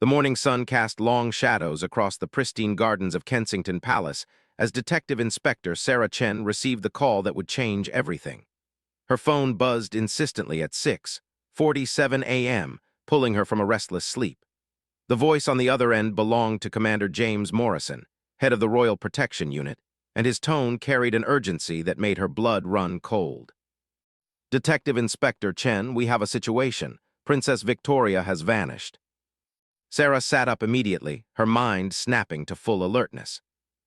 The morning sun cast long shadows across the pristine gardens of Kensington Palace as Detective Inspector Sarah Chen received the call that would change everything. Her phone buzzed insistently at 6:47 a.m., pulling her from a restless sleep. The voice on the other end belonged to Commander James Morrison, head of the Royal Protection Unit, and his tone carried an urgency that made her blood run cold. "Detective Inspector Chen, we have a situation. Princess Victoria has vanished." Sarah sat up immediately, her mind snapping to full alertness.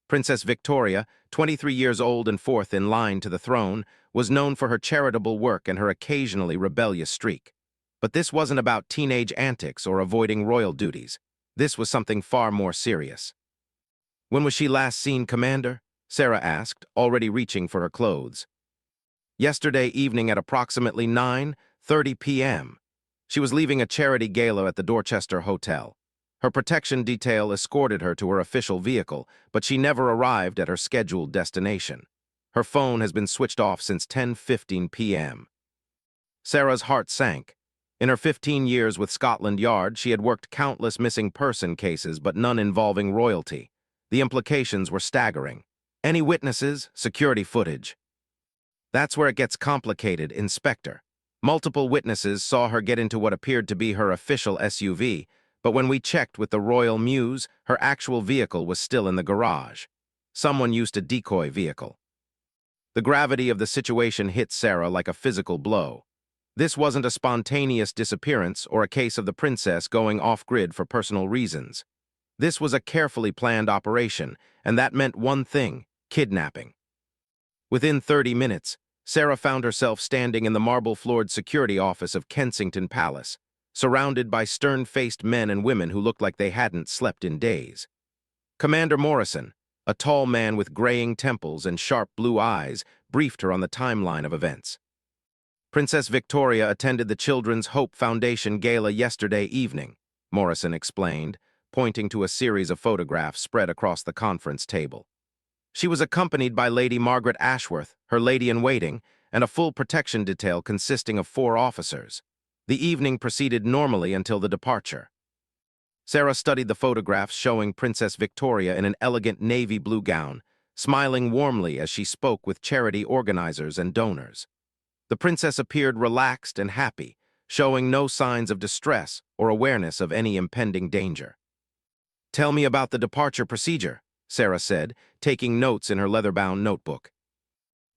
Princess Victoria, 23 years old and fourth in line to the throne, was known for her charitable work and her occasionally rebellious streak. But this wasn't about teenage antics or avoiding royal duties. This was something far more serious. "When was she last seen, Commander?" Sarah asked, already reaching for her clothes. "Yesterday evening at approximately 9:30 p.m. She was leaving a charity gala at the Dorchester Hotel. Her protection detail escorted her to her official vehicle, but she never arrived at her scheduled destination. Her phone has been switched off since 10:15 p.m. Sarah's heart sank. In her 15 years with Scotland Yard, she had worked countless missing person cases, but none involving royalty. The implications were staggering. Any witnesses? Security footage. That's where it gets complicated, Inspector. Multiple witnesses saw her get into what appeared to be her official SUV, but when we checked with the Royal Mews, her actual vehicle was still in the garage. Someone used a decoy vehicle. The gravity of the situation hit Sarah like a physical blow. This wasn't a spontaneous disappearance or a case of the princess going off-grid for personal reasons. This was a carefully planned operation, and that meant one thing: kidnapping. Within 30 minutes, Sarah found herself standing in the marble-floored security office of Kensington Palace, surrounded by stern-faced men and women who looked like they hadn't slept in days. Commander Morrison, a tall man with graying temples and sharp blue eyes, briefed her on the timeline of events. "Princess Victoria attended the Children's Hope Foundation gala yesterday evening," Morrison explained, pointing to a series of photographs spread across the conference table. "She was accompanied by Lady Margaret Ashworth, her lady-in-waiting, and a full protection detail consisting of 4 officers. The evening proceeded normally until the departure." Sarah studied the photographs showing Princess Victoria in an elegant navy blue gown, smiling warmly as she spoke with charity organizers and donors. The princess appeared relaxed and happy, showing no signs of distress or awareness of any impending danger. "Tell me about the departure procedure," Sarah said, taking notes in her leather-bound notebook.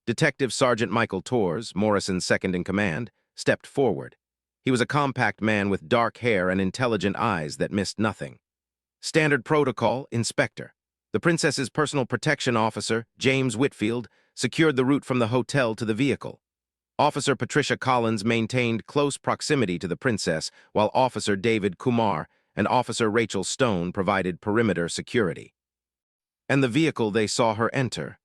Detective Sergeant Michael Torres, Morrison's second-in-command, stepped forward. He was a compact man with dark hair and intelligent eyes that missed nothing. "Standard protocol, Inspector. The princess's personal protection officer, James Whitfield, secured the route from the hotel to the vehicle. Officer Patricia Collins maintained close proximity to the princess, while Officer David Kumar and Officer Rachel Stone provided perimeter security." "And the vehicle they saw her enter?"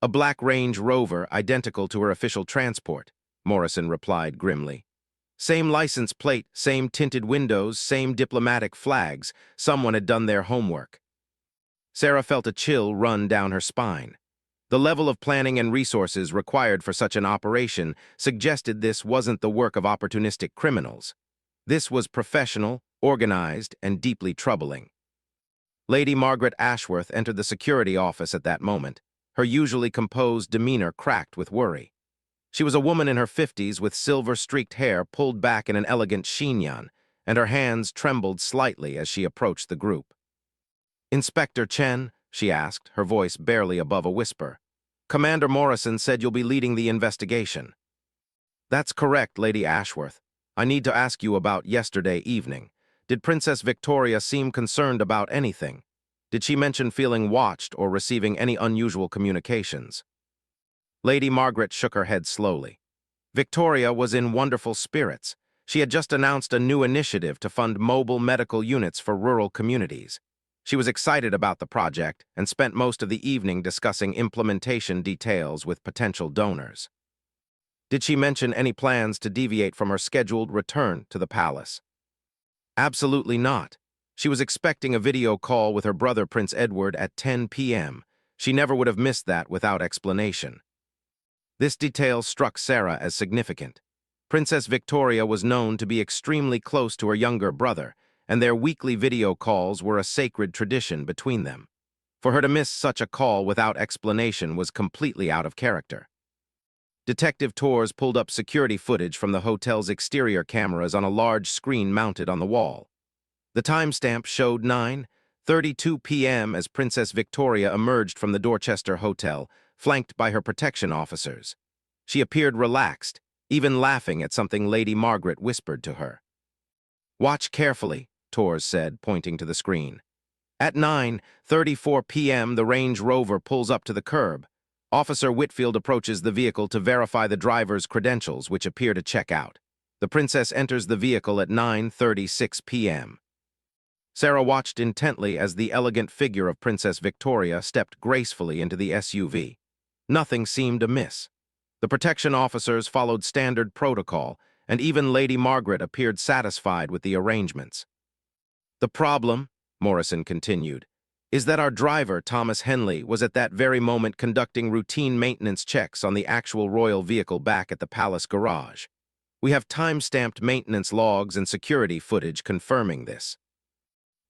"A black Range Rover identical to her official transport," Morrison replied grimly. "Same license plate, same tinted windows, same diplomatic flags. Someone had done their homework." Sarah felt a chill run down her spine. The level of planning and resources required for such an operation suggested this wasn't the work of opportunistic criminals. This was professional, organized, and deeply troubling. Lady Margaret Ashworth entered the security office at that moment, her usually composed demeanor cracked with worry. She was a woman in her 50s with silver-streaked hair pulled back in an elegant chignon, and her hands trembled slightly as she approached the group. "Inspector Chen?" she asked, her voice barely above a whisper. "Commander Morrison said you'll be leading the investigation." "That's correct, Lady Ashworth. I need to ask you about yesterday evening. Did Princess Victoria seem concerned about anything? Did she mention feeling watched or receiving any unusual communications?" Lady Margaret shook her head slowly. "Victoria was in wonderful spirits. She had just announced a new initiative to fund mobile medical units for rural communities. She was excited about the project and spent most of the evening discussing implementation details with potential donors." "Did she mention any plans to deviate from her scheduled return to the palace?" "Absolutely not. She was expecting a video call with her brother Prince Edward at 10 p.m. She never would have missed that without explanation." This detail struck Sarah as significant. Princess Victoria was known to be extremely close to her younger brother, and their weekly video calls were a sacred tradition between them. For her to miss such a call without explanation was completely out of character. Detective Torres pulled up security footage from the hotel's exterior cameras on a large screen mounted on the wall. The timestamp showed 9:32 p.m. as Princess Victoria emerged from the Dorchester Hotel, flanked by her protection officers. She appeared relaxed, even laughing at something Lady Margaret whispered to her. "Watch carefully," Torres said, pointing to the screen. At 9:34 p.m., the Range Rover pulls up to the curb. Officer Whitfield approaches the vehicle to verify the driver's credentials, which appear to check out. The princess enters the vehicle at 9:36 p.m. Sarah watched intently as the elegant figure of Princess Victoria stepped gracefully into the SUV. Nothing seemed amiss. The protection officers followed standard protocol, and even Lady Margaret appeared satisfied with the arrangements. "The problem," Morrison continued, "is that our driver, Thomas Henley, was at that very moment conducting routine maintenance checks on the actual royal vehicle back at the palace garage. We have time-stamped maintenance logs and security footage confirming this.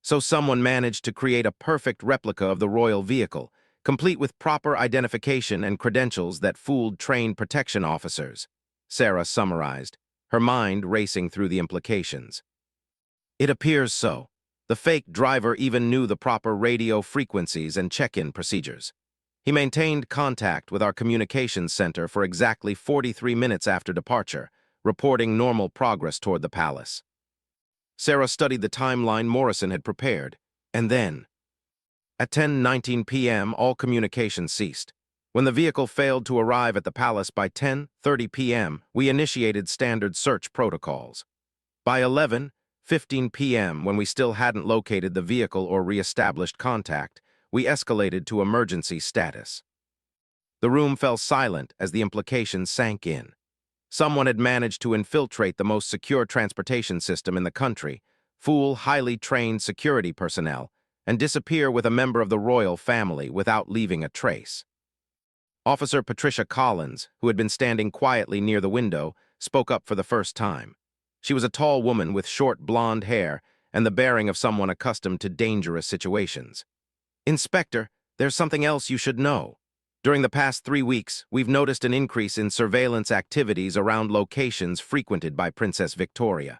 So someone managed to create a perfect replica of the royal vehicle, complete with proper identification and credentials that fooled trained protection officers," Sarah summarized, her mind racing through the implications. "It appears so. The fake driver even knew the proper radio frequencies and check-in procedures. He maintained contact with our communications center for exactly 43 minutes after departure, reporting normal progress toward the palace." Sarah studied the timeline Morrison had prepared, and then, at 10:19 p.m., all communication ceased. When the vehicle failed to arrive at the palace by 10:30 p.m., we initiated standard search protocols. By 11:15 p.m., when we still hadn't located the vehicle or re-established contact, we escalated to emergency status. The room fell silent as the implications sank in. Someone had managed to infiltrate the most secure transportation system in the country, fool highly trained security personnel, and disappear with a member of the royal family without leaving a trace. Officer Patricia Collins, who had been standing quietly near the window, spoke up for the first time. She was a tall woman with short blonde hair and the bearing of someone accustomed to dangerous situations. "Inspector, there's something else you should know. During the past 3 weeks, we've noticed an increase in surveillance activities around locations frequented by Princess Victoria."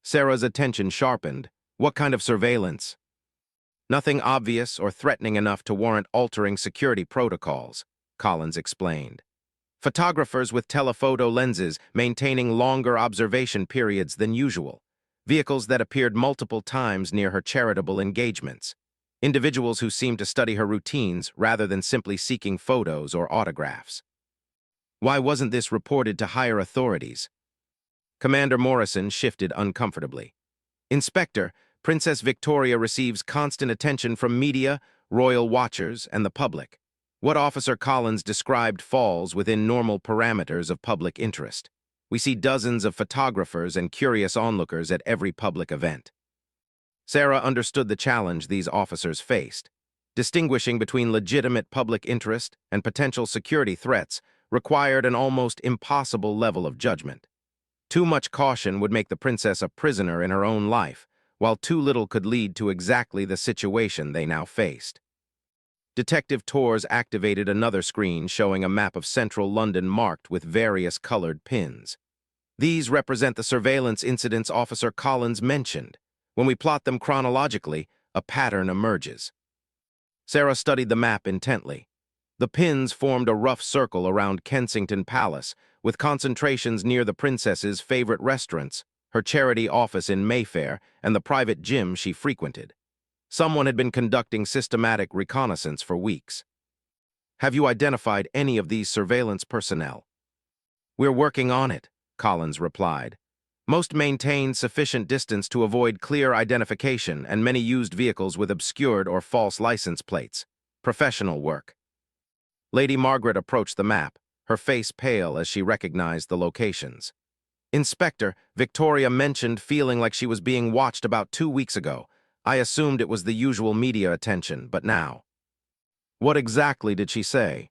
Sarah's attention sharpened. "What kind of surveillance?" "Nothing obvious or threatening enough to warrant altering security protocols," Collins explained. "Photographers with telephoto lenses maintaining longer observation periods than usual. Vehicles that appeared multiple times near her charitable engagements. Individuals who seemed to study her routines rather than simply seeking photos or autographs." "Why wasn't this reported to higher authorities?" Commander Morrison shifted uncomfortably. "Inspector, Princess Victoria receives constant attention from media, royal watchers, and the public. What Officer Collins described falls within normal parameters of public interest. We see dozens of photographers and curious onlookers at every public event." Sarah understood the challenge these officers faced. Distinguishing between legitimate public interest and potential security threats required an almost impossible level of judgment. Too much caution would make the princess a prisoner in her own life, while too little could lead to exactly the situation they now faced. Detective Torres activated another screen showing a map of central London marked with various colored pins. "These represent the surveillance incidents Officer Collins mentioned. When we plot them chronologically, a pattern emerges." Sarah studied the map intently. The pins formed a rough circle around Kensington Palace, with concentrations near the princess's favorite restaurants, her charity office in Mayfair, and the private gym she frequented. Someone had been conducting systematic reconnaissance for weeks. "Have you identified any of these surveillance personnel?" "We're working on it," Collins replied. "Most maintained sufficient distance to avoid clear identification, and many used vehicles with obscured or false license plates. Professional work." Lady Margaret approached the map, her face pale as she recognized the locations. "Inspector, Victoria mentioned feeling like she was being watched about 2 weeks ago. I assumed it was the usual media attention, but now." "What exactly did she say?"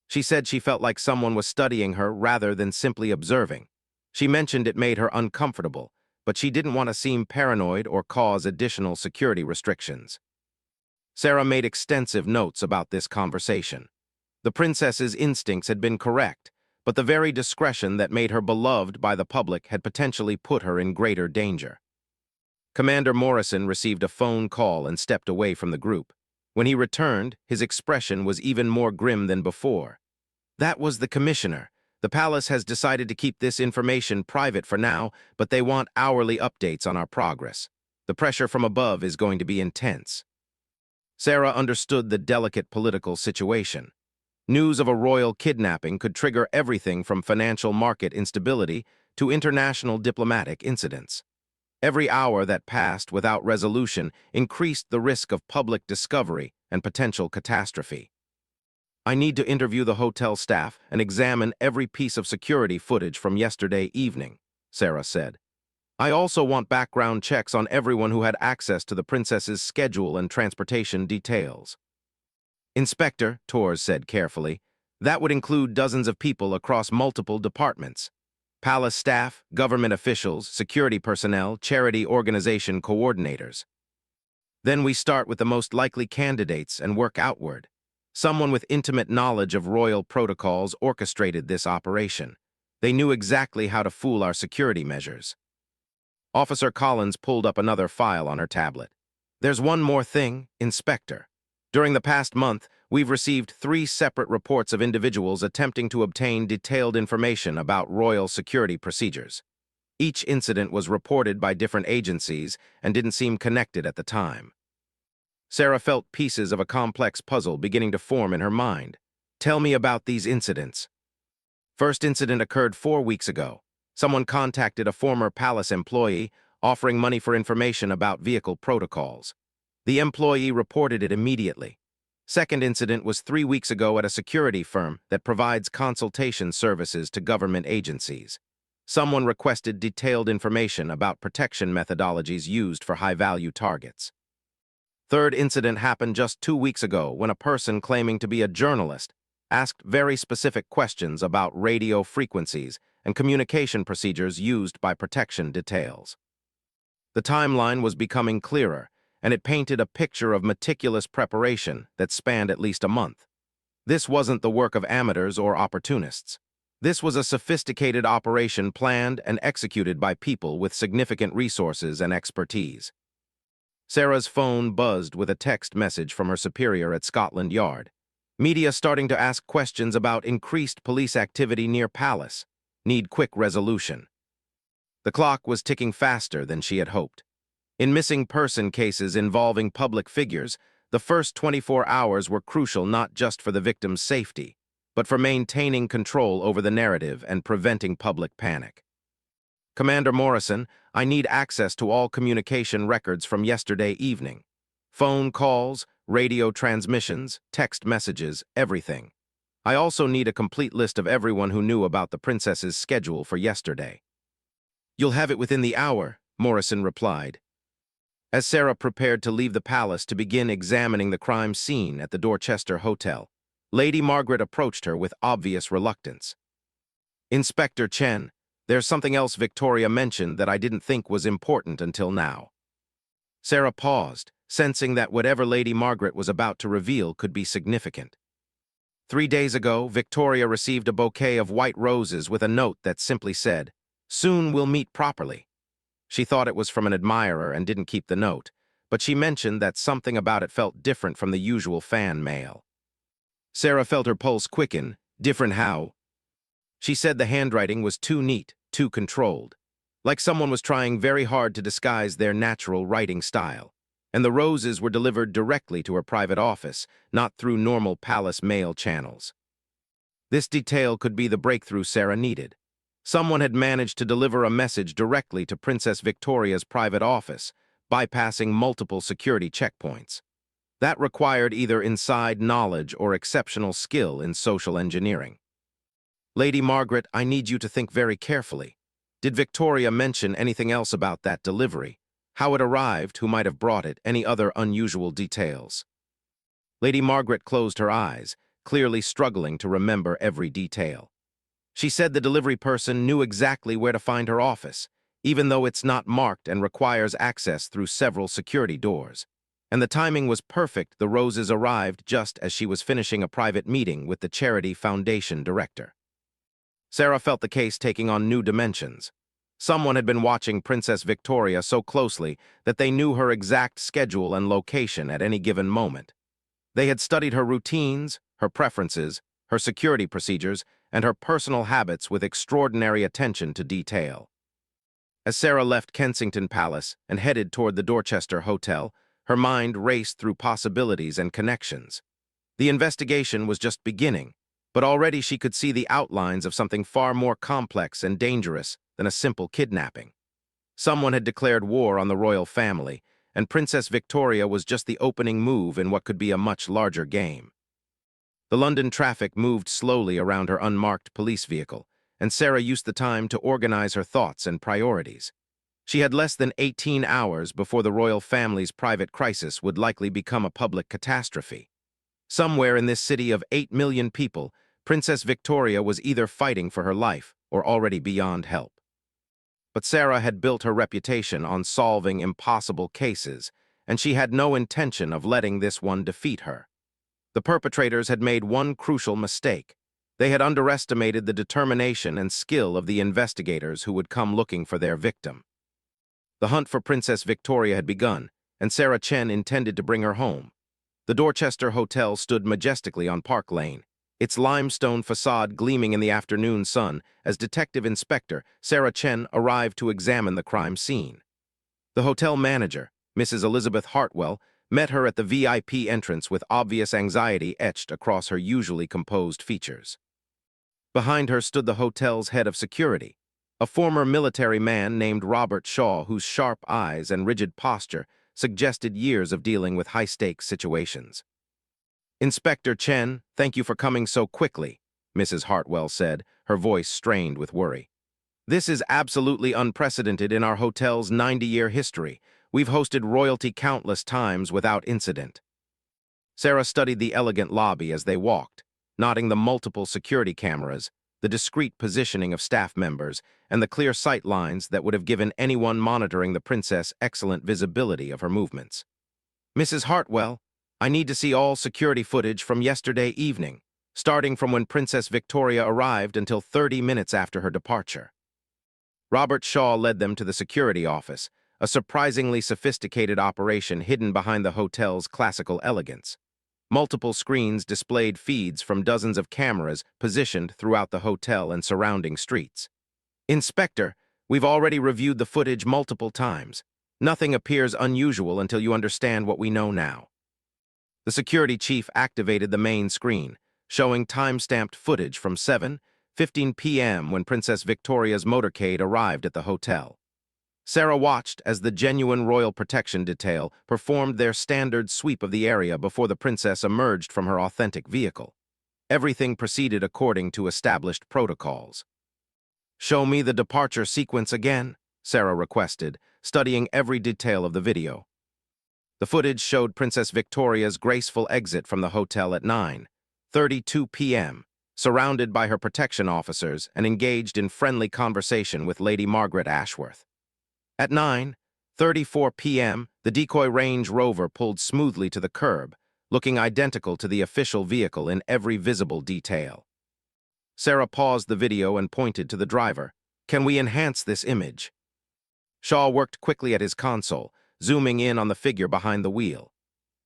"She said she felt like someone was studying her rather than simply observing. She mentioned it made her uncomfortable, but she didn't want to seem paranoid or cause additional security restrictions. Sarah made extensive notes about this conversation. The princess's instincts had been correct, but the very discretion that made her beloved by the public had potentially put her in greater danger. Commander Morrison received a phone call and stepped away from the group. When he returned, his expression was even more grim than before. That was the commissioner. The palace has decided to keep this information private for now, but they want hourly updates on our progress. The pressure from above is going to be intense. Sarah understood the delicate political situation. News of a royal kidnapping could trigger everything from financial market instability to international diplomatic incidents. Every hour that passed without resolution increased the risk of public discovery and potential catastrophe. I need to interview the hotel staff and examine every piece of security footage from yesterday evening, Sarah said. I also want background checks on everyone who had access to the princess's schedule and transportation details. Inspector, Torres said carefully, that would include dozens of people across multiple departments. Palace staff, government officials, security personnel, charity organization coordinators. Then we start with the most likely candidates and work outward. Someone with intimate knowledge of royal protocols orchestrated this operation. They knew exactly how to fool our security measures. Officer Collins pulled up another file on her tablet. There's one more thing, Inspector. During the past month, we've received 3 separate reports of individuals attempting to obtain detailed information about royal security procedures. Each incident was reported by different agencies and didn't seem connected at the time. Sarah felt pieces of a complex puzzle beginning to form in her mind. Tell me about these incidents. First incident occurred 4 weeks ago. Someone contacted a former palace employee offering money for information about vehicle protocols. The employee reported it immediately. Second incident was 3 weeks ago at a security firm that provides consultation services to government agencies. Someone requested detailed information about protection methodologies used for high-value targets. Third incident happened just 2 weeks ago when a person claiming to be a journalist asked very specific questions about radio frequencies and communication procedures used by protection details. The timeline was becoming clearer, and it painted a picture of meticulous preparation that spanned at least a month. This wasn't the work of amateurs or opportunists. This was a sophisticated operation planned and executed by people with significant resources and expertise. Sarah's phone buzzed with a text message from her superior at Scotland Yard. Media starting to ask questions about increased police activity near Palace. Need quick resolution. The clock was ticking faster than she had hoped. In missing person cases involving public figures, the first 24 hours were crucial not just for the victim's safety, but for maintaining control over the narrative and preventing public panic. Commander Morrison, I need access to all communication records from yesterday evening. Phone calls, radio transmissions, text messages, everything. I also need a complete list of everyone who knew about the princess's schedule for yesterday. You'll have it within the hour, Morrison replied. As Sarah prepared to leave the palace to begin examining the crime scene at the Dorchester Hotel, Lady Margaret approached her with obvious reluctance. Inspector Chen, there's something else Victoria mentioned that I didn't think was important until now. Sarah paused, sensing that whatever Lady Margaret was about to reveal could be significant. 3 days ago, Victoria received a bouquet of white roses with a note that simply said, "Soon we'll meet properly." She thought it was from an admirer and didn't keep the note, but she mentioned that something about it felt different from the usual fan mail. Sarah felt her pulse quicken. Different how? She said the handwriting was too neat, too controlled, like someone was trying very hard to disguise their natural writing style. And the roses were delivered directly to her private office, not through normal palace mail channels. This detail could be the breakthrough Sarah needed. Someone had managed to deliver a message directly to Princess Victoria's private office, bypassing multiple security checkpoints. That required either inside knowledge or exceptional skill in social engineering. Lady Margaret, I need you to think very carefully. Did Victoria mention anything else about that delivery? How it arrived, who might have brought it, any other unusual details? Lady Margaret closed her eyes, clearly struggling to remember every detail. She said the delivery person knew exactly where to find her office. even though it's not marked and requires access through several security doors. And the timing was perfect. The roses arrived just as she was finishing a private meeting with the Charity Foundation director. Sarah felt the case taking on new dimensions. Someone had been watching Princess Victoria so closely that they knew her exact schedule and location at any given moment. They had studied her routines, her preferences, her security procedures, and her personal habits with extraordinary attention to detail. As Sarah left Kensington Palace and headed toward the Dorchester Hotel, her mind raced through possibilities and connections. The investigation was just beginning, but already she could see the outlines of something far more complex and dangerous than a simple kidnapping. Someone had declared war on the royal family, and Princess Victoria was just the opening move in what could be a much larger game. The London traffic moved slowly around her unmarked police vehicle, and Sarah used the time to organize her thoughts and priorities. She had less than 18 hours before the royal family's private crisis would likely become a public catastrophe. Somewhere in this city of 8 million people, Princess Victoria was either fighting for her life or already beyond help. But Sarah had built her reputation on solving impossible cases, and she had no intention of letting this one defeat her. The perpetrators had made one crucial mistake. They had underestimated the determination and skill of the investigators who would come looking for their victim. The hunt for Princess Victoria had begun, and Sarah Chen intended to bring her home. The Dorchester Hotel stood majestically on Park Lane, its limestone facade gleaming in the afternoon sun as Detective Inspector Sarah Chen arrived to examine the crime scene. The hotel manager, Mrs. Elizabeth Hartwell, met her at the VIP entrance with obvious anxiety etched across her usually composed features. Behind her stood the hotel's head of security, a former military man named Robert Shaw, whose sharp eyes and rigid posture suggested years of dealing with high-stakes situations. "Inspector Chen, thank you for coming so quickly," Mrs. Hartwell said, her voice strained with worry. "This is absolutely unprecedented in our hotel's 90-year history. We've hosted royalty countless times without incident." Sarah studied the elegant lobby as they walked, noting the multiple security cameras, the discreet positioning of staff members, and the clear sight lines that would have given anyone monitoring the princess excellent visibility of her movements. "Mrs. Hartwell, I need to see all security footage from yesterday evening, starting from when Princess Victoria arrived until 30 minutes after her departure." Robert Shaw led them to the security office, a surprisingly sophisticated operation hidden behind the hotel's classical elegance. Multiple screens displayed feeds from dozens of cameras positioned throughout the hotel and surrounding streets. "Inspector, we've already reviewed the footage multiple times. Nothing appears unusual until you understand what we know now." The security chief activated the main screen, showing time-stamped footage from 7:15 p.m. when Princess Victoria's motorcade arrived at the hotel. Sarah watched as the genuine royal protection detail performed their standard sweep of the area before the princess emerged from her authentic vehicle. Everything proceeded according to established protocols. "Show me the departure sequence again," Sarah requested, studying every detail of the video. The footage showed Princess Victoria's graceful exit from the hotel at 9:32 p.m., surrounded by her protection officers and engaged in friendly conversation with Lady Margaret Ashworth. At 9:34 p.m., the decoy Range Rover pulled smoothly to the curb, looking identical to the official vehicle in every visible detail. Sarah paused the video and pointed to the driver. "Can we enhance this image?" Shaw worked quickly at his console, zooming in on the figure behind the wheel.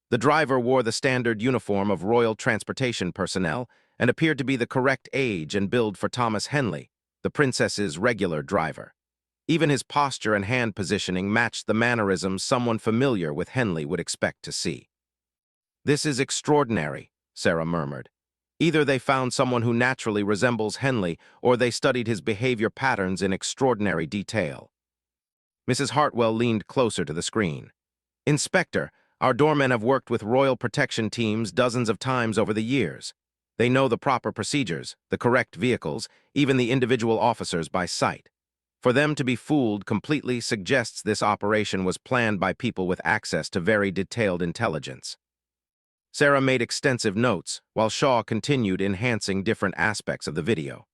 The driver wore the standard uniform of royal transportation personnel and appeared to be the correct age and build for Thomas Henley, the princess's regular driver. Even his posture and hand positioning matched the mannerisms someone familiar with Henley would expect to see. "This is extraordinary," Sarah murmured. Either they found someone who naturally resembles Henley, or they studied his behavior patterns in extraordinary detail. Mrs. Hartwell leaned closer to the screen. "Inspector, our doormen have worked with royal protection teams dozens of times over the years. They know the proper procedures, the correct vehicles, even the individual officers by sight. For them to be fooled completely suggests this operation was planned by people with access to very detailed intelligence." Sarah made extensive notes, while Shaw continued enhancing different aspects of the video.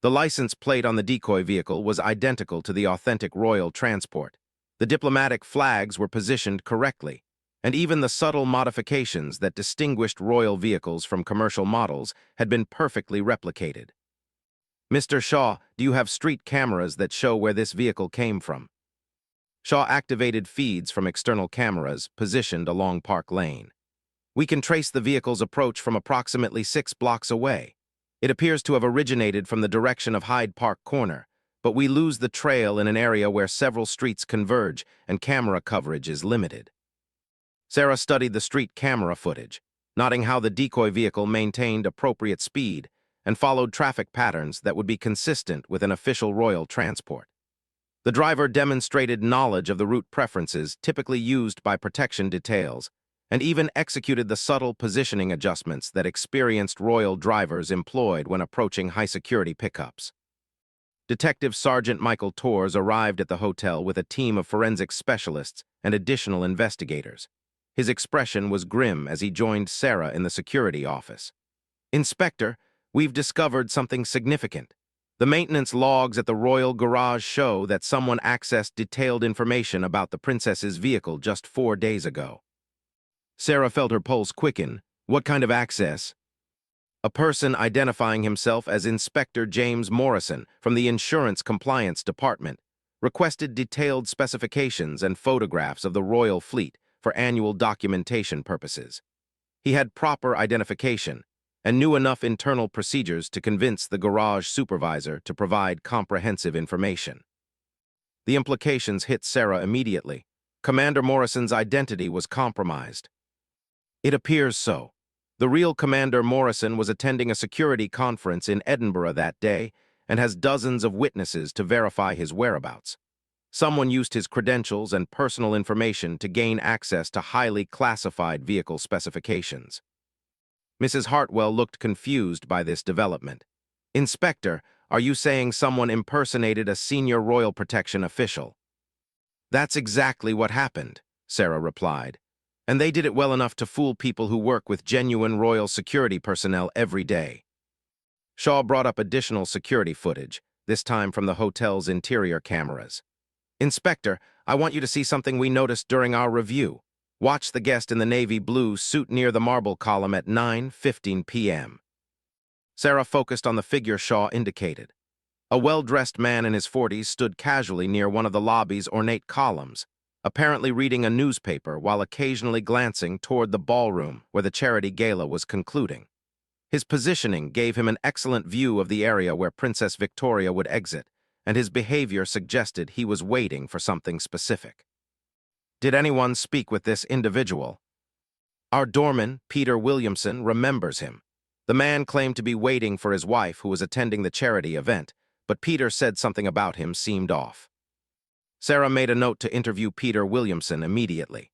The license plate on the decoy vehicle was identical to the authentic royal transport. The diplomatic flags were positioned correctly, and even the subtle modifications that distinguished royal vehicles from commercial models had been perfectly replicated. "Mr. Shaw, do you have street cameras that show where this vehicle came from?" Shaw activated feeds from external cameras positioned along Park Lane. "We can trace the vehicle's approach from approximately 6 blocks away. It appears to have originated from the direction of Hyde Park Corner, but we lose the trail in an area where several streets converge and camera coverage is limited." Sarah studied the street camera footage, noting how the decoy vehicle maintained appropriate speed and followed traffic patterns that would be consistent with an official royal transport. The driver demonstrated knowledge of the route preferences typically used by protection details, and even executed the subtle positioning adjustments that experienced royal drivers employed when approaching high-security pickups. Detective Sergeant Michael Torres arrived at the hotel with a team of forensic specialists and additional investigators. His expression was grim as he joined Sarah in the security office. "Inspector, we've discovered something significant. The maintenance logs at the Royal Garage show that someone accessed detailed information about the princess's vehicle just 4 days ago." Sarah felt her pulse quicken. "What kind of access?" "A person identifying himself as Inspector James Morrison from the Insurance Compliance Department requested detailed specifications and photographs of the royal fleet for annual documentation purposes. He had proper identification and knew enough internal procedures to convince the garage supervisor to provide comprehensive information." The implications hit Sarah immediately. Commander Morrison's identity was compromised. "It appears so. The real Commander Morrison was attending a security conference in Edinburgh that day and has dozens of witnesses to verify his whereabouts. Someone used his credentials and personal information to gain access to highly classified vehicle specifications." Mrs. Hartwell looked confused by this development. "Inspector, are you saying someone impersonated a senior royal protection official?" "That's exactly what happened," Sarah replied. "And they did it well enough to fool people who work with genuine royal security personnel every day." Shaw brought up additional security footage, this time from the hotel's interior cameras. "Inspector, I want you to see something we noticed during our review. Watch the guest in the navy blue suit near the marble column at 9:15 p.m. Sarah focused on the figure Shaw indicated. A well-dressed man in his 40s stood casually near one of the lobby's ornate columns, apparently reading a newspaper while occasionally glancing toward the ballroom where the charity gala was concluding. His positioning gave him an excellent view of the area where Princess Victoria would exit, and his behavior suggested he was waiting for something specific. "Did anyone speak with this individual?" "Our doorman, Peter Williamson, remembers him. The man claimed to be waiting for his wife who was attending the charity event, but Peter said something about him seemed off." Sarah made a note to interview Peter Williamson immediately.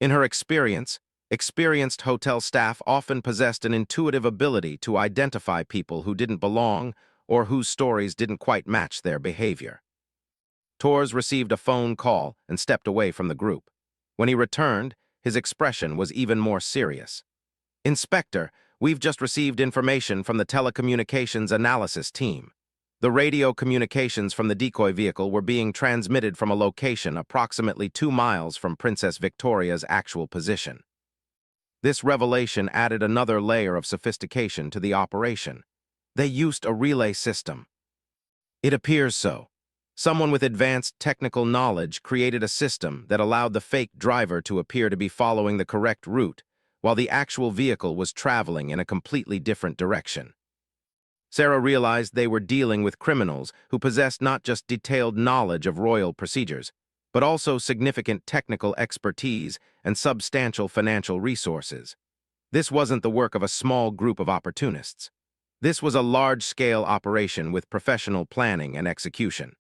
In her experience, experienced hotel staff often possessed an intuitive ability to identify people who didn't belong or whose stories didn't quite match their behavior. Torres received a phone call and stepped away from the group. When he returned, his expression was even more serious. "Inspector, we've just received information from the telecommunications analysis team. The radio communications from the decoy vehicle were being transmitted from a location approximately 2 miles from Princess Victoria's actual position." This revelation added another layer of sophistication to the operation. They used a relay system. "It appears so. Someone with advanced technical knowledge created a system that allowed the fake driver to appear to be following the correct route, while the actual vehicle was traveling in a completely different direction." Sarah realized they were dealing with criminals who possessed not just detailed knowledge of royal procedures, but also significant technical expertise and substantial financial resources. This wasn't the work of a small group of opportunists. This was a large-scale operation with professional planning and execution.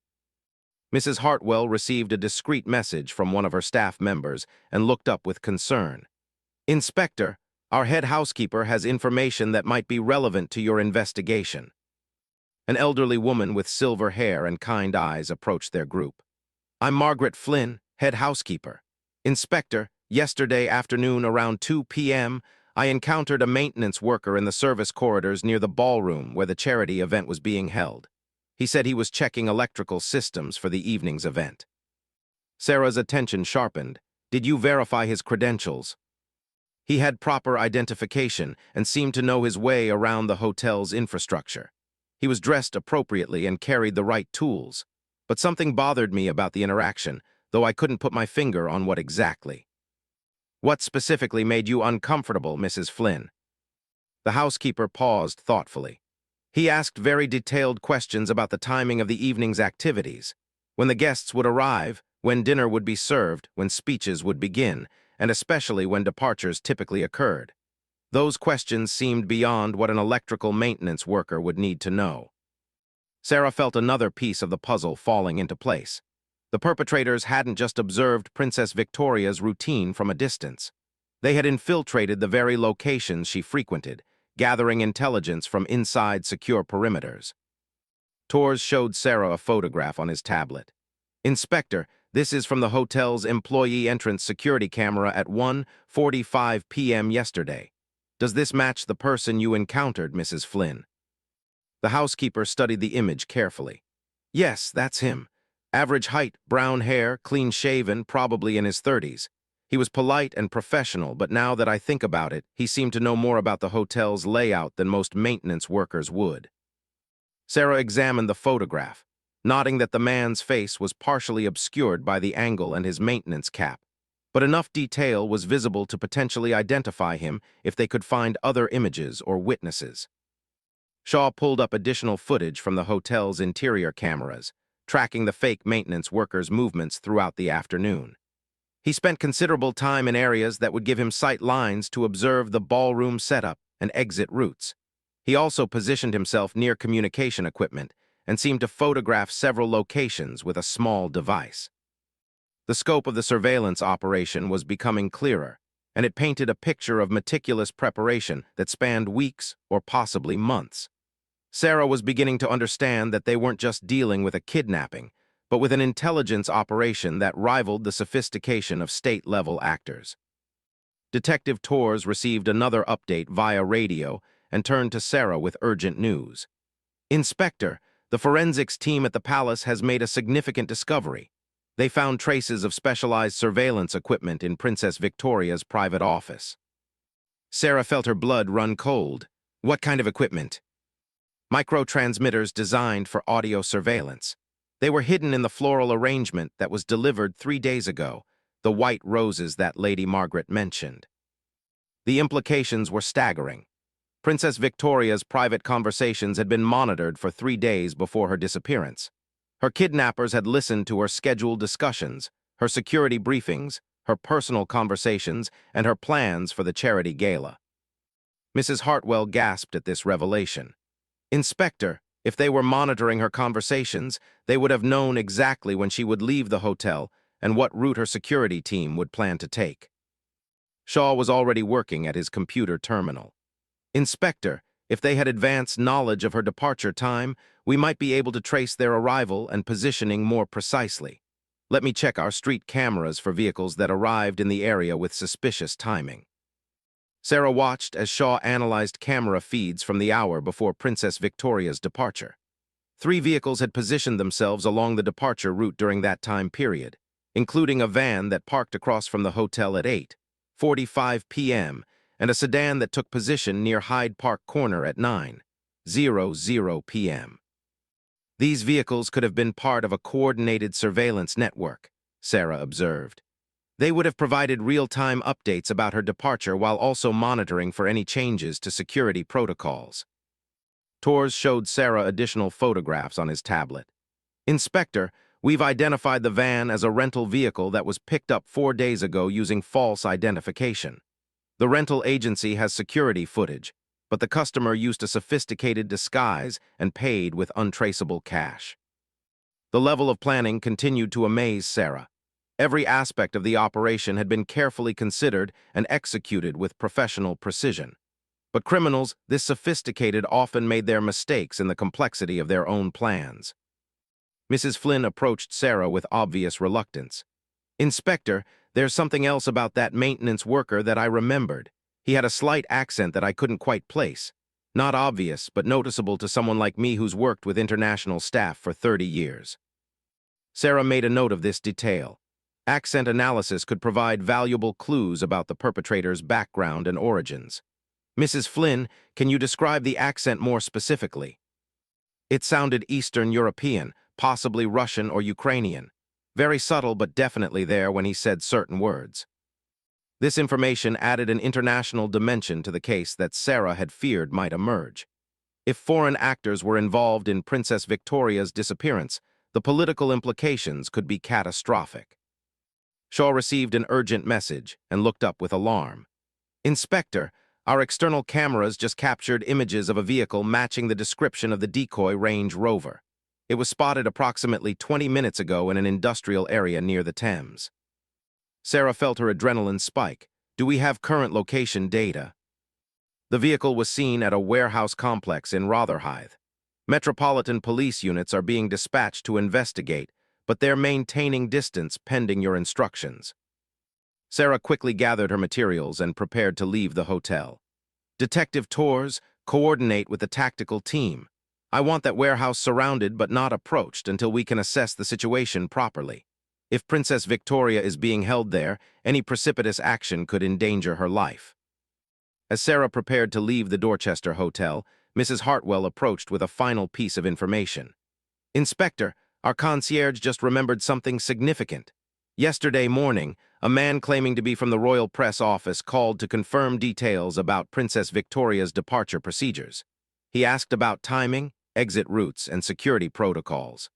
Mrs. Hartwell received a discreet message from one of her staff members and looked up with concern. "Inspector, our head housekeeper has information that might be relevant to your investigation." An elderly woman with silver hair and kind eyes approached their group. "I'm Margaret Flynn, head housekeeper. Inspector, yesterday afternoon around 2 p.m., I encountered a maintenance worker in the service corridors near the ballroom where the charity event was being held. He said he was checking electrical systems for the evening's event. Sarah's attention sharpened. Did you verify his credentials? He had proper identification and seemed to know his way around the hotel's infrastructure. He was dressed appropriately and carried the right tools. But something bothered me about the interaction, though I couldn't put my finger on what exactly. What specifically made you uncomfortable, Mrs. Flynn? The housekeeper paused thoughtfully. He asked very detailed questions about the timing of the evening's activities, when the guests would arrive, when dinner would be served, when speeches would begin, and especially when departures typically occurred. Those questions seemed beyond what an electrical maintenance worker would need to know. Sarah felt another piece of the puzzle falling into place. The perpetrators hadn't just observed Princess Victoria's routine from a distance. They had infiltrated the very locations she frequented, gathering intelligence from inside secure perimeters. Torres showed Sarah a photograph on his tablet. Inspector, this is from the hotel's employee entrance security camera at 1:45 p.m. yesterday. Does this match the person you encountered, Mrs. Flynn? The housekeeper studied the image carefully. Yes, that's him. Average height, brown hair, clean-shaven, probably in his 30s. He was polite and professional, but now that I think about it, he seemed to know more about the hotel's layout than most maintenance workers would. Sarah examined the photograph, noting that the man's face was partially obscured by the angle and his maintenance cap, but enough detail was visible to potentially identify him if they could find other images or witnesses. Shaw pulled up additional footage from the hotel's interior cameras, tracking the fake maintenance workers' movements throughout the afternoon. He spent considerable time in areas that would give him sight lines to observe the ballroom setup and exit routes. He also positioned himself near communication equipment and seemed to photograph several locations with a small device. The scope of the surveillance operation was becoming clearer, and it painted a picture of meticulous preparation that spanned weeks or possibly months. Sarah was beginning to understand that they weren't just dealing with a kidnapping, but with an intelligence operation that rivaled the sophistication of state-level actors. Detective Torres received another update via radio and turned to Sarah with urgent news. Inspector, the forensics team at the palace has made a significant discovery. They found traces of specialized surveillance equipment in Princess Victoria's private office. Sarah felt her blood run cold. What kind of equipment? Microtransmitters designed for audio surveillance. They were hidden in the floral arrangement that was delivered 3 days ago, the white roses that Lady Margaret mentioned. The implications were staggering. Princess Victoria's private conversations had been monitored for 3 days before her disappearance. Her kidnappers had listened to her scheduled discussions, her security briefings, her personal conversations, and her plans for the charity gala. Mrs. Hartwell gasped at this revelation. Inspector, if they were monitoring her conversations, they would have known exactly when she would leave the hotel and what route her security team would plan to take. Shaw was already working at his computer terminal. Inspector, if they had advanced knowledge of her departure time, we might be able to trace their arrival and positioning more precisely. Let me check our street cameras for vehicles that arrived in the area with suspicious timing. Sarah watched as Shaw analyzed camera feeds from the hour before Princess Victoria's departure. 3 vehicles had positioned themselves along the departure route during that time period, including a van that parked across from the hotel at 8:45 p.m., and a sedan that took position near Hyde Park Corner at 9:00 p.m. These vehicles could have been part of a coordinated surveillance network, Sarah observed. They would have provided real-time updates about her departure while also monitoring for any changes to security protocols. Torres showed Sarah additional photographs on his tablet. Inspector, we've identified the van as a rental vehicle that was picked up 4 days ago using false identification. The rental agency has security footage, but the customer used a sophisticated disguise and paid with untraceable cash. The level of planning continued to amaze Sarah. Every aspect of the operation had been carefully considered and executed with professional precision. But criminals this sophisticated often made their mistakes in the complexity of their own plans. Mrs. Flynn approached Sarah with obvious reluctance. Inspector, there's something else about that maintenance worker that I remembered. He had a slight accent that I couldn't quite place. Not obvious, but noticeable to someone like me who's worked with international staff for 30 years. Sarah made a note of this detail. Accent analysis could provide valuable clues about the perpetrator's background and origins. Mrs. Flynn, can you describe the accent more specifically? It sounded Eastern European, possibly Russian or Ukrainian. Very subtle, but definitely there when he said certain words. This information added an international dimension to the case that Sarah had feared might emerge. If foreign actors were involved in Princess Victoria's disappearance, the political implications could be catastrophic. Shaw received an urgent message and looked up with alarm. "Inspector, our external cameras just captured images of a vehicle matching the description of the decoy Range Rover. It was spotted approximately 20 minutes ago in an industrial area near the Thames." Sarah felt her adrenaline spike. "Do we have current location data?" The vehicle was seen at a warehouse complex in Rotherhithe. Metropolitan police units are being dispatched to investigate, but they're maintaining distance pending your instructions. Sarah quickly gathered her materials and prepared to leave the hotel. "Detective Tours, coordinate with the tactical team. I want that warehouse surrounded but not approached until we can assess the situation properly. If Princess Victoria is being held there, any precipitous action could endanger her life." As Sarah prepared to leave the Dorchester Hotel, Mrs. Hartwell approached with a final piece of information. "Inspector, our concierge just remembered something significant. Yesterday morning, a man claiming to be from the Royal Press Office called to confirm details about Princess Victoria's departure procedures. He asked about timing, exit routes, and security protocols."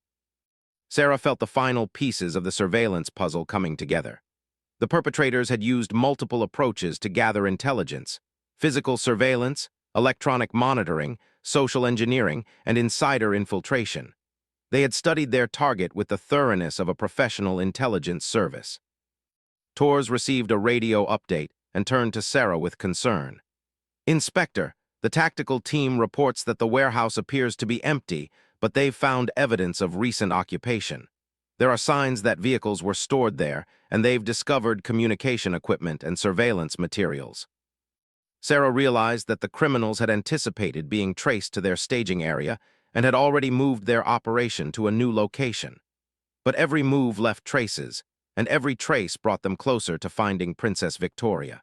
Sarah felt the final pieces of the surveillance puzzle coming together. The perpetrators had used multiple approaches to gather intelligence: physical surveillance, electronic monitoring, social engineering, and insider infiltration. They had studied their target with the thoroughness of a professional intelligence service. Tours received a radio update and turned to Sarah with concern. "Inspector, the tactical team reports that the warehouse appears to be empty, but they've found evidence of recent occupation. There are signs that vehicles were stored there, and they've discovered communication equipment and surveillance materials." Sarah realized that the criminals had anticipated being traced to their staging area and had already moved their operation to a new location. But every move left traces, and every trace brought them closer to finding Princess Victoria.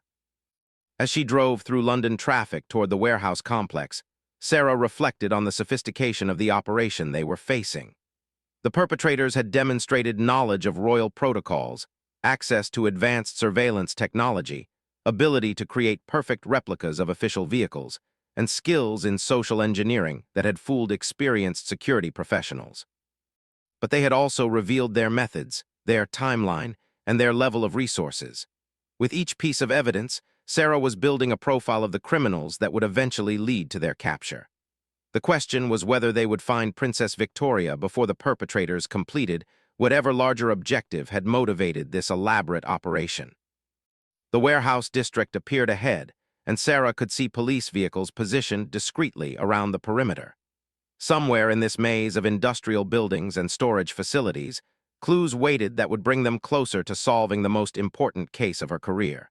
As she drove through London traffic toward the warehouse complex, Sarah reflected on the sophistication of the operation they were facing. The perpetrators had demonstrated knowledge of royal protocols, access to advanced surveillance technology, ability to create perfect replicas of official vehicles, and skills in social engineering that had fooled experienced security professionals. But they had also revealed their methods, their timeline, and their level of resources. With each piece of evidence, Sarah was building a profile of the criminals that would eventually lead to their capture. The question was whether they would find Princess Victoria before the perpetrators completed whatever larger objective had motivated this elaborate operation. The warehouse district appeared ahead, and Sarah could see police vehicles positioned discreetly around the perimeter. Somewhere in this maze of industrial buildings and storage facilities, clues waited that would bring them closer to solving the most important case of her career.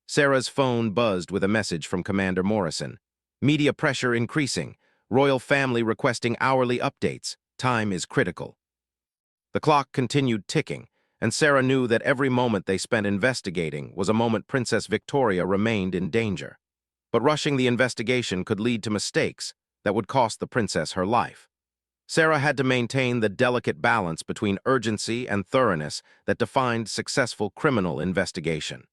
Sarah's phone buzzed with a message from Commander Morrison. "Media pressure increasing. Royal family requesting hourly updates. Time is critical." The clock continued ticking, and Sarah knew that every moment they spent investigating was a moment Princess Victoria remained in danger. But rushing the investigation could lead to mistakes that would cost the princess her life. Sarah had to maintain the delicate balance between urgency and thoroughness that defined successful criminal investigation.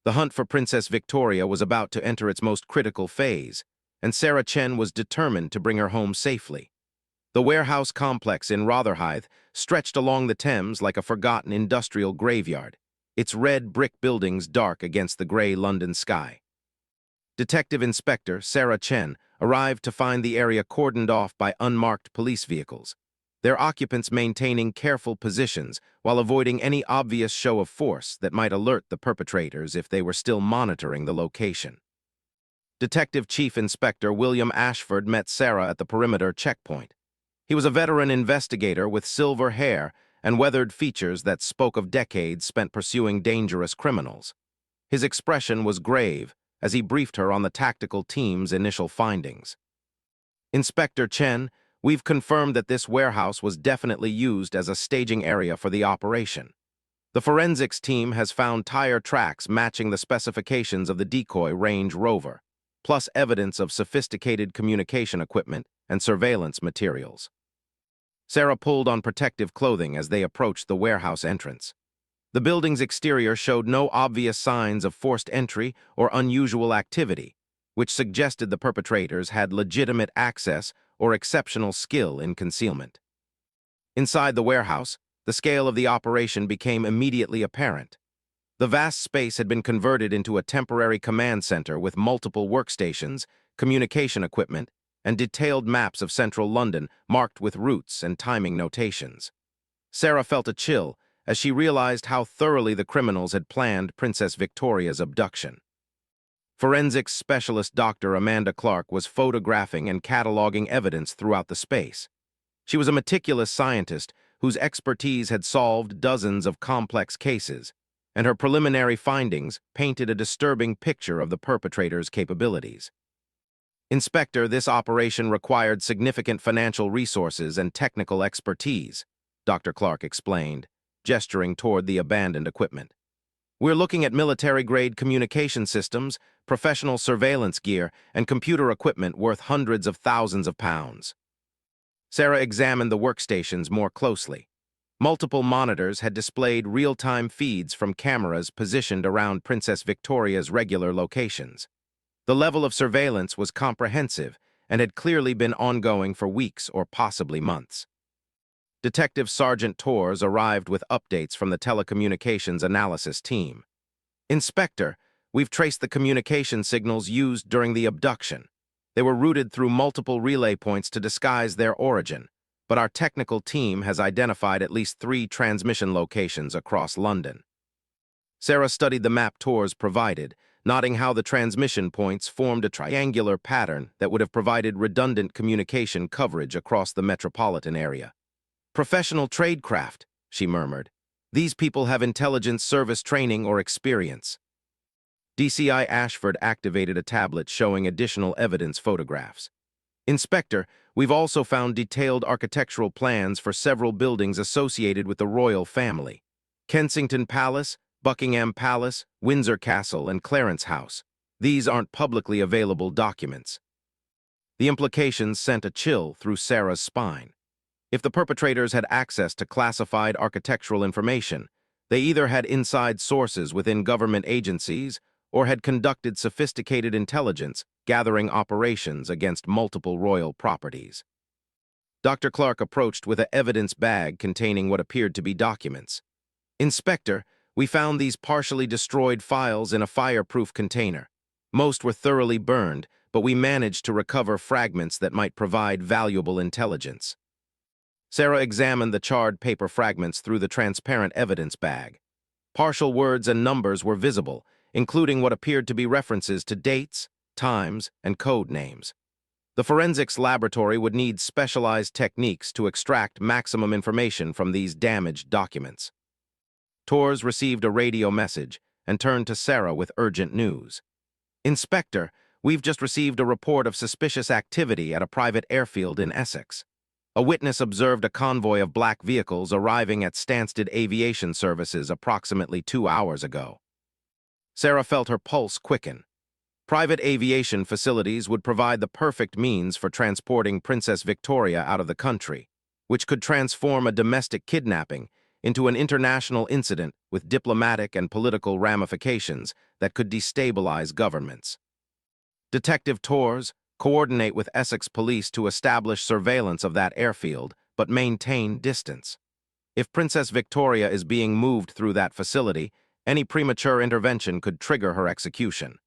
The hunt for Princess Victoria was about to enter its most critical phase, and Sarah Chen was determined to bring her home safely. The warehouse complex in Rotherhithe stretched along the Thames like a forgotten industrial graveyard, its red brick buildings dark against the gray London sky. Detective Inspector Sarah Chen arrived to find the area cordoned off by unmarked police vehicles, their occupants maintaining careful positions while avoiding any obvious show of force that might alert the perpetrators if they were still monitoring the location. Detective Chief Inspector William Ashford met Sarah at the perimeter checkpoint. He was a veteran investigator with silver hair and weathered features that spoke of decades spent pursuing dangerous criminals. His expression was grave, as he briefed her on the tactical team's initial findings. "Inspector Chen, we've confirmed that this warehouse was definitely used as a staging area for the operation. The forensics team has found tire tracks matching the specifications of the decoy Range Rover, plus evidence of sophisticated communication equipment and surveillance materials." Sarah pulled on protective clothing as they approached the warehouse entrance. The building's exterior showed no obvious signs of forced entry or unusual activity, which suggested the perpetrators had legitimate access or exceptional skill in concealment. Inside the warehouse, the scale of the operation became immediately apparent. The vast space had been converted into a temporary command center with multiple workstations, communication equipment, and detailed maps of central London marked with routes and timing notations. Sarah felt a chill as she realized how thoroughly the criminals had planned Princess Victoria's abduction. Forensics specialist Dr. Amanda Clark was photographing and cataloging evidence throughout the space. She was a meticulous scientist whose expertise had solved dozens of complex cases, and her preliminary findings painted a disturbing picture of the perpetrator's capabilities. "Inspector, this operation required significant financial resources and technical expertise," Dr. Clark explained, gesturing toward the abandoned equipment. "We're looking at military-grade communication systems, professional surveillance gear, and computer equipment worth hundreds of thousands of pounds." Sarah examined the workstations more closely. Multiple monitors had displayed real-time feeds from cameras positioned around Princess Victoria's regular locations. The level of surveillance was comprehensive and had clearly been ongoing for weeks or possibly months. Detective Sergeant Torres arrived with updates from the telecommunications analysis team. "Inspector, we've traced the communication signals used during the abduction. They were routed through multiple relay points to disguise their origin, but our technical team has identified at least 3 transmission locations across London." Sarah studied the map Torres provided, noting how the transmission points formed a triangular pattern that would have provided redundant communication coverage across the metropolitan area. "Professional tradecraft," she murmured. "These people have intelligence service training or experience." DCI Ashford activated a tablet showing additional evidence photographs. "Inspector, we've also found detailed architectural plans for several buildings associated with the royal family. Kensington Palace, Buckingham Palace, Windsor Castle, and Clarence House. These aren't publicly available documents." The implications sent a chill through Sarah's spine. If the perpetrators had access to classified architectural information, they either had inside sources within government agencies or had conducted sophisticated intelligence gathering operations against multiple royal properties. Dr. Clark approached with an evidence bag containing what appeared to be documents. "Inspector, we found these partially destroyed files in a fireproof container. Most were thoroughly burned, but we managed to recover fragments that might provide valuable intelligence." Sarah examined the charred paper fragments through the transparent evidence bag. Partial words and numbers were visible, including what appeared to be references to dates, times, and code names. The forensics laboratory would need specialized techniques to extract maximum information from these damaged documents. Torres received a radio message and turned to Sarah with urgent news. "Inspector, we've just received a report of suspicious activity at a private airfield in Essex. A witness observed a convoy of black vehicles arriving at Stansted Aviation Services approximately 2 hours ago." Sarah felt her pulse quicken. Private aviation facilities would provide the perfect means for transporting Princess Victoria out of the country, which could transform a domestic kidnapping into an international incident with diplomatic and political ramifications that could destabilize governments. "Detective Torres, coordinate with Essex Police to establish surveillance of that airfield, but maintain distance. If Princess Victoria is being moved through that facility, any premature intervention could trigger her execution."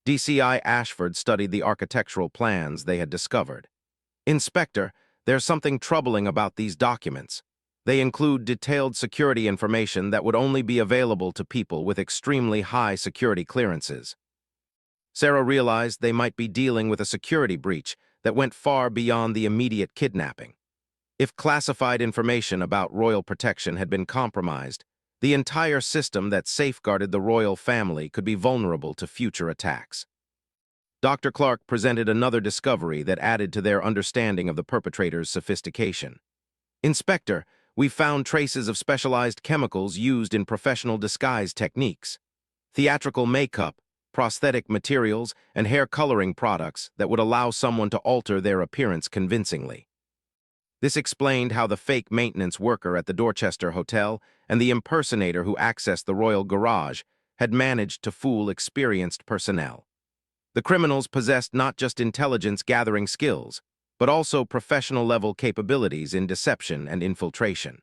DCI Ashford studied the architectural plans they had discovered. "Inspector, there's something troubling about these documents. They include detailed security information that would only be available to people with extremely high security clearances." Sarah realized they might be dealing with a security breach that went far beyond the immediate kidnapping. If classified information about royal protection had been compromised, The entire system that safeguarded the royal family could be vulnerable to future attacks. Dr. Clark presented another discovery that added to their understanding of the perpetrator's sophistication. Inspector, we found traces of specialized chemicals used in professional disguise techniques, theatrical makeup, prosthetic materials, and hair coloring products that would allow someone to alter their appearance convincingly. This explained how the fake maintenance worker at the Dorchester Hotel and the impersonator who accessed the royal garage had managed to fool experienced personnel. The criminals possessed not just intelligence-gathering skills, but also professional-level capabilities in deception and infiltration.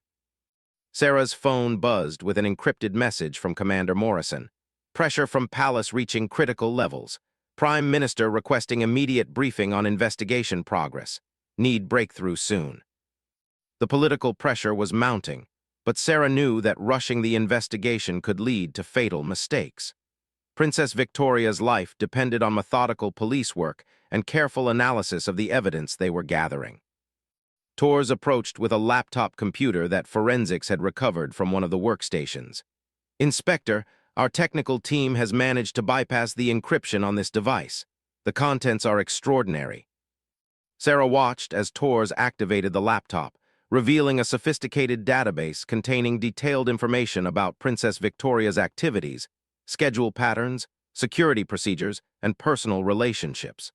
Sarah's phone buzzed with an encrypted message from Commander Morrison. Pressure from Palace reaching critical levels. Prime Minister requesting immediate briefing on investigation progress. Need breakthrough soon. The political pressure was mounting, but Sarah knew that rushing the investigation could lead to fatal mistakes. Princess Victoria's life depended on methodical police work and careful analysis of the evidence they were gathering. Torres approached with a laptop computer that forensics had recovered from one of the workstations. Inspector, our technical team has managed to bypass the encryption on this device. The contents are extraordinary. Sarah watched as Torres activated the laptop, revealing a sophisticated database containing detailed information about Princess Victoria's activities, schedule patterns, security procedures, and personal relationships.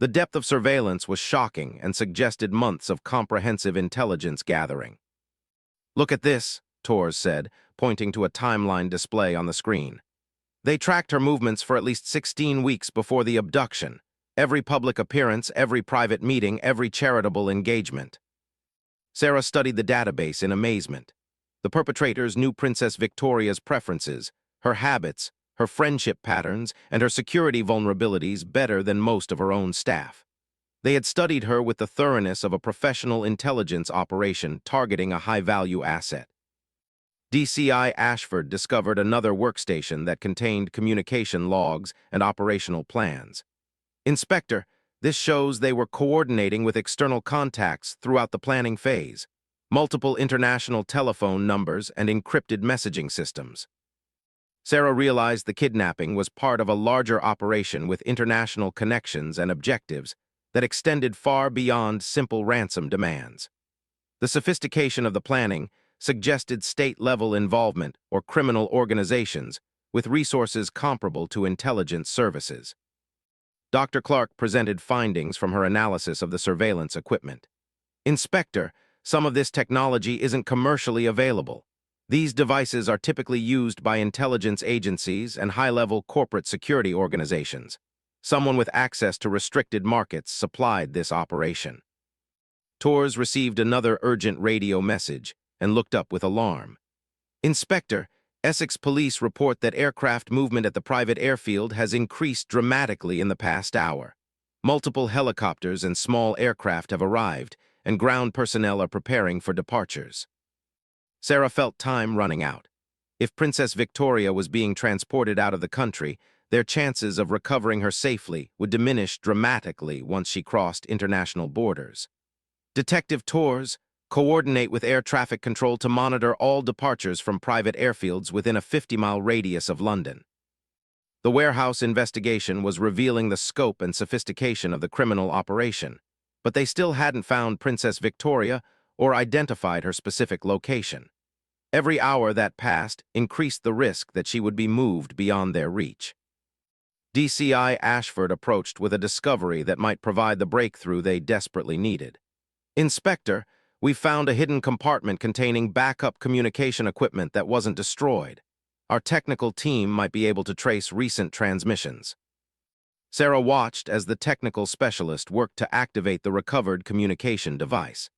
The depth of surveillance was shocking and suggested months of comprehensive intelligence gathering. "Look at this," Torres said, pointing to a timeline display on the screen. "They tracked her movements for at least 16 weeks before the abduction. Every public appearance, every private meeting, every charitable engagement." Sarah studied the database in amazement. The perpetrators knew Princess Victoria's preferences, her habits, her friendship patterns, and her security vulnerabilities better than most of her own staff. They had studied her with the thoroughness of a professional intelligence operation targeting a high-value asset. DCI Ashford discovered another workstation that contained communication logs and operational plans. "Inspector, this shows they were coordinating with external contacts throughout the planning phase, multiple international telephone numbers and encrypted messaging systems." Sarah realized the kidnapping was part of a larger operation with international connections and objectives that extended far beyond simple ransom demands. The sophistication of the planning suggested state-level involvement or criminal organizations with resources comparable to intelligence services. Dr. Clark presented findings from her analysis of the surveillance equipment. "Inspector, some of this technology isn't commercially available. These devices are typically used by intelligence agencies and high-level corporate security organizations. Someone with access to restricted markets supplied this operation." Torres received another urgent radio message and looked up with alarm. "Inspector, Essex police report that aircraft movement at the private airfield has increased dramatically in the past hour. Multiple helicopters and small aircraft have arrived, and ground personnel are preparing for departures." Sarah felt time running out. If Princess Victoria was being transported out of the country, their chances of recovering her safely would diminish dramatically once she crossed international borders. "Detective Torres, coordinate with air traffic control to monitor all departures from private airfields within a 50-mile radius of London." The warehouse investigation was revealing the scope and sophistication of the criminal operation, but they still hadn't found Princess Victoria or identified her specific location. Every hour that passed increased the risk that she would be moved beyond their reach. DCI Ashford approached with a discovery that might provide the breakthrough they desperately needed. "Inspector, we found a hidden compartment containing backup communication equipment that wasn't destroyed. Our technical team might be able to trace recent transmissions." Sarah watched as the technical specialist worked to activate the recovered communication device.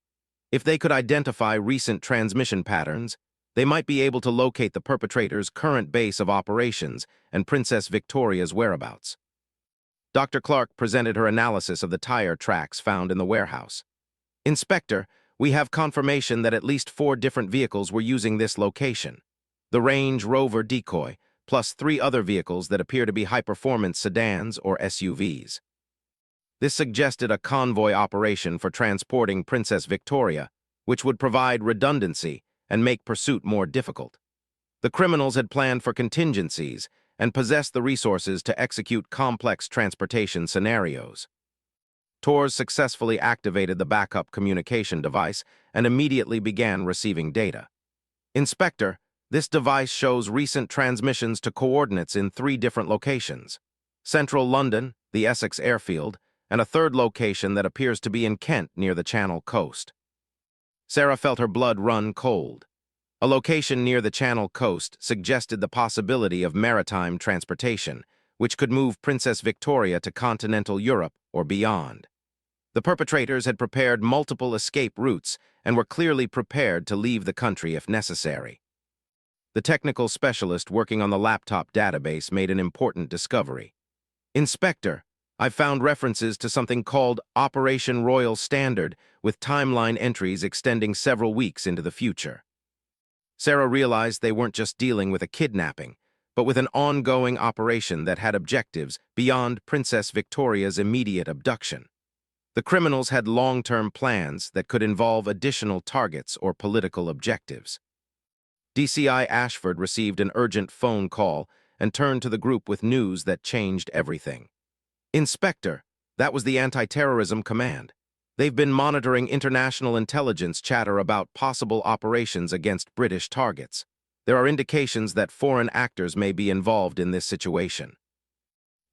If they could identify recent transmission patterns, they might be able to locate the perpetrator's current base of operations and Princess Victoria's whereabouts. Dr. Clark presented her analysis of the tire tracks found in the warehouse. "Inspector, we have confirmation that at least 4 different vehicles were using this location. The Range Rover decoy, plus 3 other vehicles that appear to be high-performance sedans or SUVs. This suggested a convoy operation for transporting Princess Victoria, which would provide redundancy and make pursuit more difficult. The criminals had planned for contingencies and possessed the resources to execute complex transportation scenarios. Torres successfully activated the backup communication device and immediately began receiving data. Inspector, this device shows recent transmissions to coordinates in 3 different locations: Central London, the Essex airfield, and a third location that appears to be in Kent near the Channel coast. Sarah felt her blood run cold. A location near the Channel coast suggested the possibility of maritime transportation, which could move Princess Victoria to continental Europe or beyond. The perpetrators had prepared multiple escape routes and were clearly prepared to leave the country if necessary. The technical specialist working on the laptop database made an important discovery. Inspector, I've found references to something called Operation Royal Standard, with timeline entries extending several weeks into the future. Sarah realized they weren't just dealing with a kidnapping, but with an ongoing operation that had objectives beyond Princess Victoria's immediate abduction. The criminals had long-term plans that could involve additional targets or political objectives. DCI Ashford received an urgent phone call and turned to the group with news that changed everything. Inspector, that was the Anti-Terrorism Command. They've been monitoring international intelligence chatter about possible operations against British targets. There are indications that foreign actors may be involved in this situation.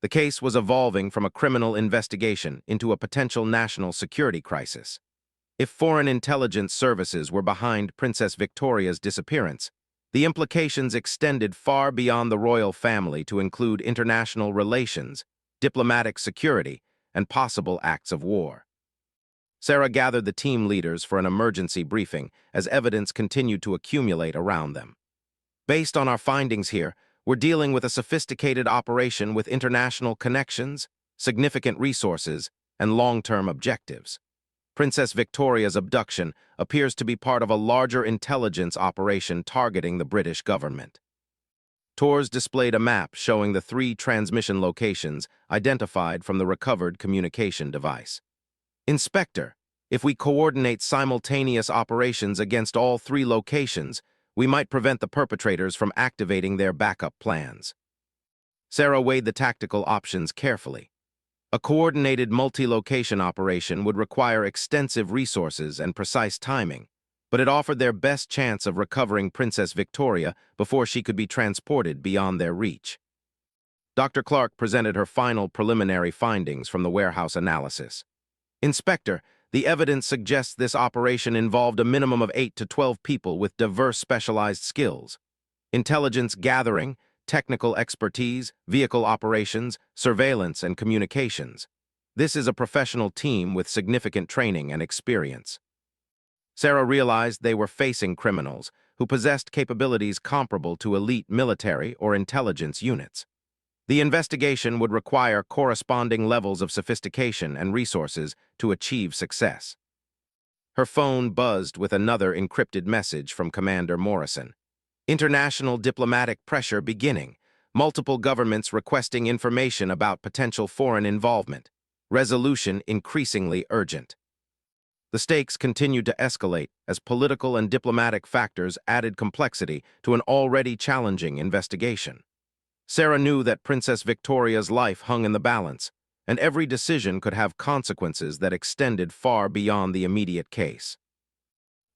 The case was evolving from a criminal investigation into a potential national security crisis. If foreign intelligence services were behind Princess Victoria's disappearance, the implications extended far beyond the royal family to include international relations, diplomatic security, and possible acts of war. Sarah gathered the team leaders for an emergency briefing as evidence continued to accumulate around them. Based on our findings here, we're dealing with a sophisticated operation with international connections, significant resources, and long-term objectives. Princess Victoria's abduction appears to be part of a larger intelligence operation targeting the British government. Torres displayed a map showing the 3 transmission locations identified from the recovered communication device. Inspector, if we coordinate simultaneous operations against all 3 locations, we might prevent the perpetrators from activating their backup plans. Sarah weighed the tactical options carefully. A coordinated multi-location operation would require extensive resources and precise timing, but it offered their best chance of recovering Princess Victoria before she could be transported beyond their reach. Dr. Clark presented her final preliminary findings from the warehouse analysis. Inspector, the evidence suggests this operation involved a minimum of 8 to 12 people with diverse specialized skills: intelligence gathering, technical expertise, vehicle operations, surveillance, and communications. This is a professional team with significant training and experience. Sarah realized they were facing criminals who possessed capabilities comparable to elite military or intelligence units. The investigation would require corresponding levels of sophistication and resources to achieve success. Her phone buzzed with another encrypted message from Commander Morrison. International diplomatic pressure beginning. Multiple governments requesting information about potential foreign involvement. Resolution increasingly urgent. The stakes continued to escalate as political and diplomatic factors added complexity to an already challenging investigation. Sarah knew that Princess Victoria's life hung in the balance, and every decision could have consequences that extended far beyond the immediate case.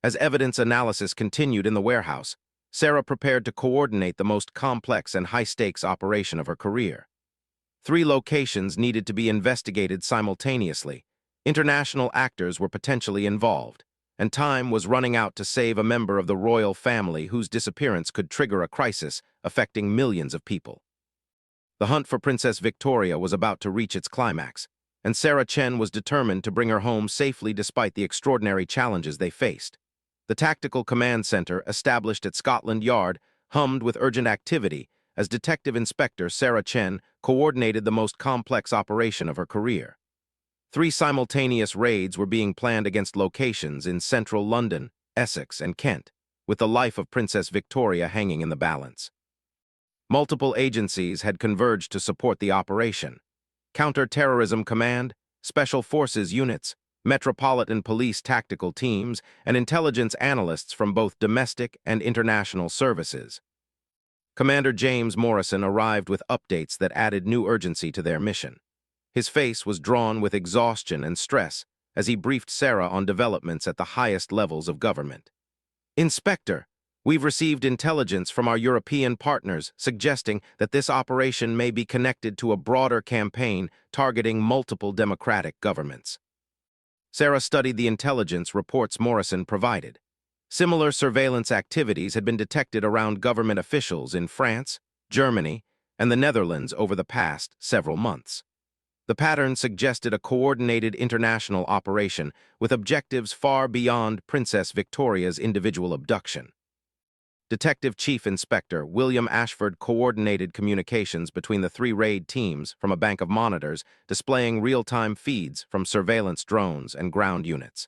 As evidence analysis continued in the warehouse, Sarah prepared to coordinate the most complex and high-stakes operation of her career. 3 locations needed to be investigated simultaneously. International actors were potentially involved, and time was running out to save a member of the royal family whose disappearance could trigger a crisis affecting millions of people. The hunt for Princess Victoria was about to reach its climax, and Sarah Chen was determined to bring her home safely despite the extraordinary challenges they faced. The Tactical Command Center, established at Scotland Yard, hummed with urgent activity as Detective Inspector Sarah Chen coordinated the most complex operation of her career. 3 simultaneous raids were being planned against locations in central London, Essex, and Kent, with the life of Princess Victoria hanging in the balance. Multiple agencies had converged to support the operation: Counter-Terrorism Command, Special Forces units, Metropolitan Police tactical teams, and intelligence analysts from both domestic and international services. Commander James Morrison arrived with updates that added new urgency to their mission. His face was drawn with exhaustion and stress as he briefed Sarah on developments at the highest levels of government. Inspector, we've received intelligence from our European partners suggesting that this operation may be connected to a broader campaign targeting multiple democratic governments. Sarah studied the intelligence reports Morrison provided. Similar surveillance activities had been detected around government officials in France, Germany, and the Netherlands over the past several months. The pattern suggested a coordinated international operation with objectives far beyond Princess Victoria's individual abduction. Detective Chief Inspector William Ashford coordinated communications between the three raid teams from a bank of monitors displaying real-time feeds from surveillance drones and ground units.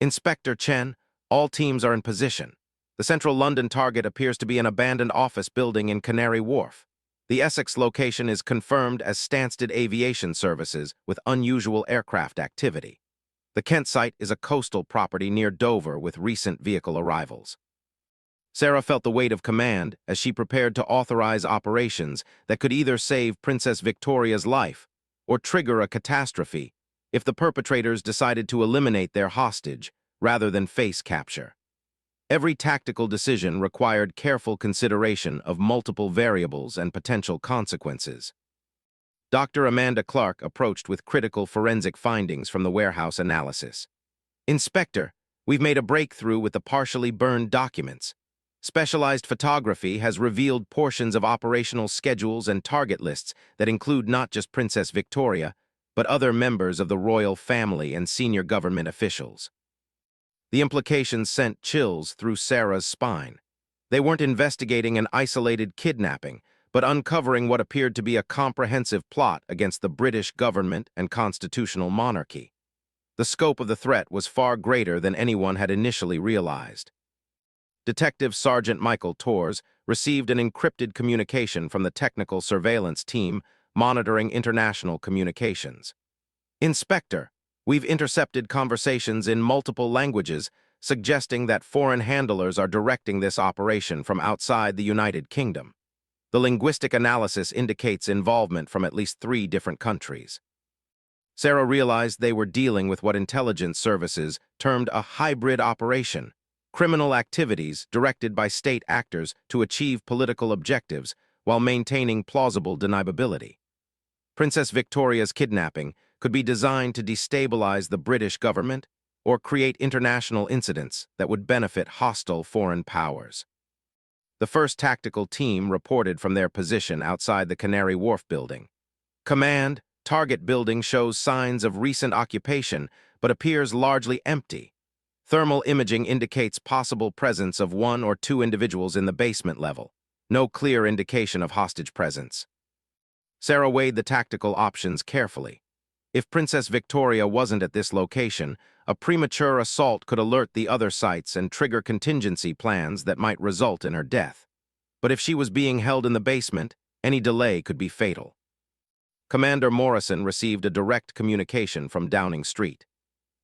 Inspector Chen, all teams are in position. The central London target appears to be an abandoned office building in Canary Wharf. The Essex location is confirmed as Stansted Aviation Services with unusual aircraft activity. The Kent site is a coastal property near Dover with recent vehicle arrivals. Sarah felt the weight of command as she prepared to authorize operations that could either save Princess Victoria's life or trigger a catastrophe if the perpetrators decided to eliminate their hostage rather than face capture. Every tactical decision required careful consideration of multiple variables and potential consequences. Dr. Amanda Clark approached with critical forensic findings from the warehouse analysis. Inspector, we've made a breakthrough with the partially burned documents. Specialized photography has revealed portions of operational schedules and target lists that include not just Princess Victoria, but other members of the royal family and senior government officials. The implications sent chills through Sarah's spine. They weren't investigating an isolated kidnapping, but uncovering what appeared to be a comprehensive plot against the British government and constitutional monarchy. The scope of the threat was far greater than anyone had initially realized. Detective Sergeant Michael Torres received an encrypted communication from the technical surveillance team monitoring international communications. Inspector, we've intercepted conversations in multiple languages, suggesting that foreign handlers are directing this operation from outside the United Kingdom. The linguistic analysis indicates involvement from at least 3 different countries. Sarah realized they were dealing with what intelligence services termed a hybrid operation, criminal activities directed by state actors to achieve political objectives while maintaining plausible deniability. Princess Victoria's kidnapping could be designed to destabilize the British government or create international incidents that would benefit hostile foreign powers. The first tactical team reported from their position outside the Canary Wharf building. Command, target building shows signs of recent occupation but appears largely empty. Thermal imaging indicates possible presence of 1 or 2 individuals in the basement level. No clear indication of hostage presence. Sarah weighed the tactical options carefully. If Princess Victoria wasn't at this location, a premature assault could alert the other sites and trigger contingency plans that might result in her death. But if she was being held in the basement, any delay could be fatal. Commander Morrison received a direct communication from Downing Street.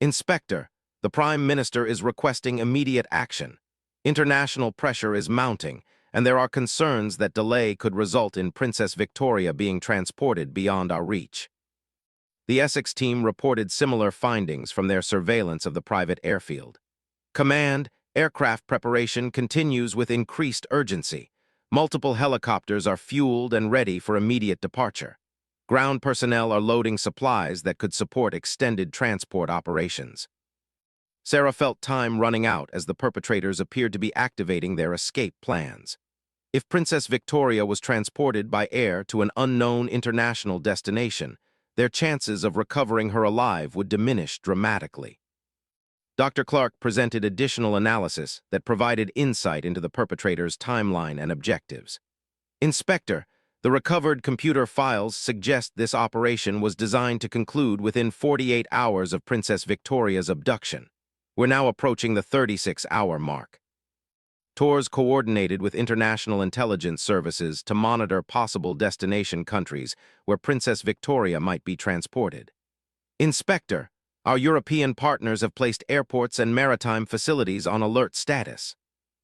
Inspector, the Prime Minister is requesting immediate action. International pressure is mounting, and there are concerns that delay could result in Princess Victoria being transported beyond our reach. The Essex team reported similar findings from their surveillance of the private airfield. Command, aircraft preparation continues with increased urgency. Multiple helicopters are fueled and ready for immediate departure. Ground personnel are loading supplies that could support extended transport operations. Sarah felt time running out as the perpetrators appeared to be activating their escape plans. If Princess Victoria was transported by air to an unknown international destination, their chances of recovering her alive would diminish dramatically. Dr. Clark presented additional analysis that provided insight into the perpetrators' timeline and objectives. Inspector, the recovered computer files suggest this operation was designed to conclude within 48 hours of Princess Victoria's abduction. We're now approaching the 36-hour mark. Tours coordinated with international intelligence services to monitor possible destination countries where Princess Victoria might be transported. Inspector, our European partners have placed airports and maritime facilities on alert status.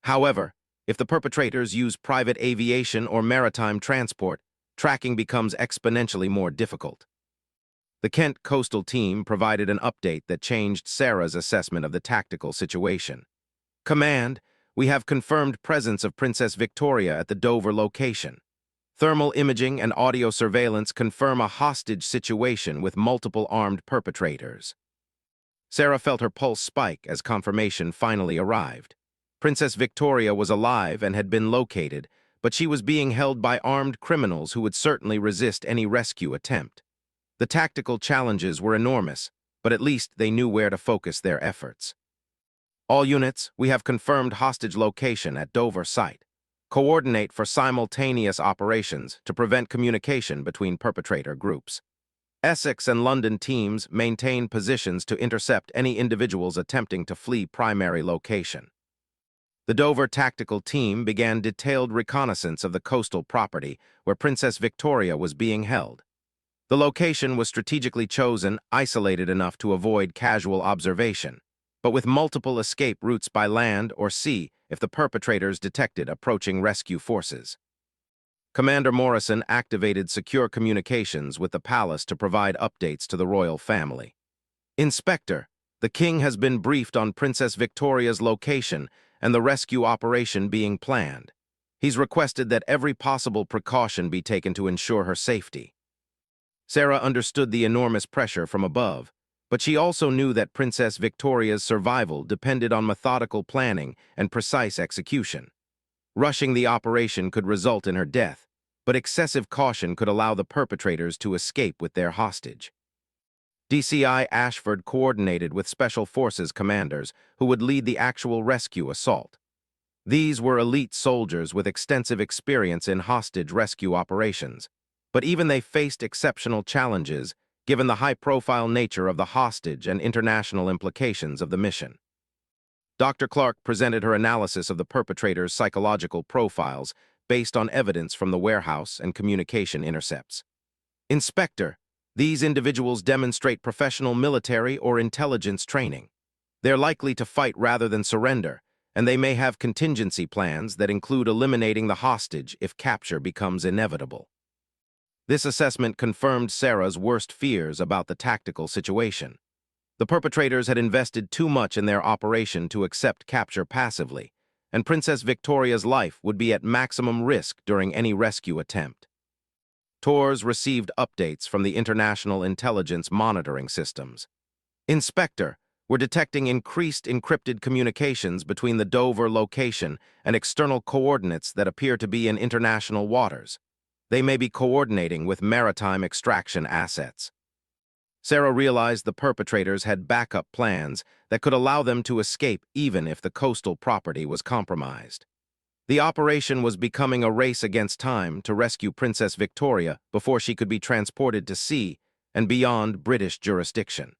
However, If the perpetrators use private aviation or maritime transport, tracking becomes exponentially more difficult. The Kent coastal team provided an update that changed Sarah's assessment of the tactical situation. Command, we have confirmed presence of Princess Victoria at the Dover location. Thermal imaging and audio surveillance confirm a hostage situation with multiple armed perpetrators. Sarah felt her pulse spike as confirmation finally arrived. Princess Victoria was alive and had been located, but she was being held by armed criminals who would certainly resist any rescue attempt. The tactical challenges were enormous, but at least they knew where to focus their efforts. All units, we have confirmed hostage location at Dover site. Coordinate for simultaneous operations to prevent communication between perpetrator groups. Essex and London teams maintain positions to intercept any individuals attempting to flee primary location. The Dover tactical team began detailed reconnaissance of the coastal property where Princess Victoria was being held. The location was strategically chosen, isolated enough to avoid casual observation, but with multiple escape routes by land or sea if the perpetrators detected approaching rescue forces. Commander Morrison activated secure communications with the palace to provide updates to the royal family. Inspector, the king has been briefed on Princess Victoria's location and the rescue operation being planned. He's requested that every possible precaution be taken to ensure her safety. Sarah understood the enormous pressure from above, but she also knew that Princess Victoria's survival depended on methodical planning and precise execution. Rushing the operation could result in her death, but excessive caution could allow the perpetrators to escape with their hostage. DCI Ashford coordinated with Special Forces commanders who would lead the actual rescue assault. These were elite soldiers with extensive experience in hostage rescue operations, but even they faced exceptional challenges given the high-profile nature of the hostage and international implications of the mission. Dr. Clark presented her analysis of the perpetrators' psychological profiles based on evidence from the warehouse and communication intercepts. Inspector, these individuals demonstrate professional military or intelligence training. They're likely to fight rather than surrender, and they may have contingency plans that include eliminating the hostage if capture becomes inevitable. This assessment confirmed Sarah's worst fears about the tactical situation. The perpetrators had invested too much in their operation to accept capture passively, and Princess Victoria's life would be at maximum risk during any rescue attempt. TORS received updates from the International Intelligence Monitoring Systems. Inspector, we're detecting increased encrypted communications between the Dover location and external coordinates that appear to be in international waters. They may be coordinating with maritime extraction assets. Sarah realized the perpetrators had backup plans that could allow them to escape even if the coastal property was compromised. The operation was becoming a race against time to rescue Princess Victoria before she could be transported to sea and beyond British jurisdiction.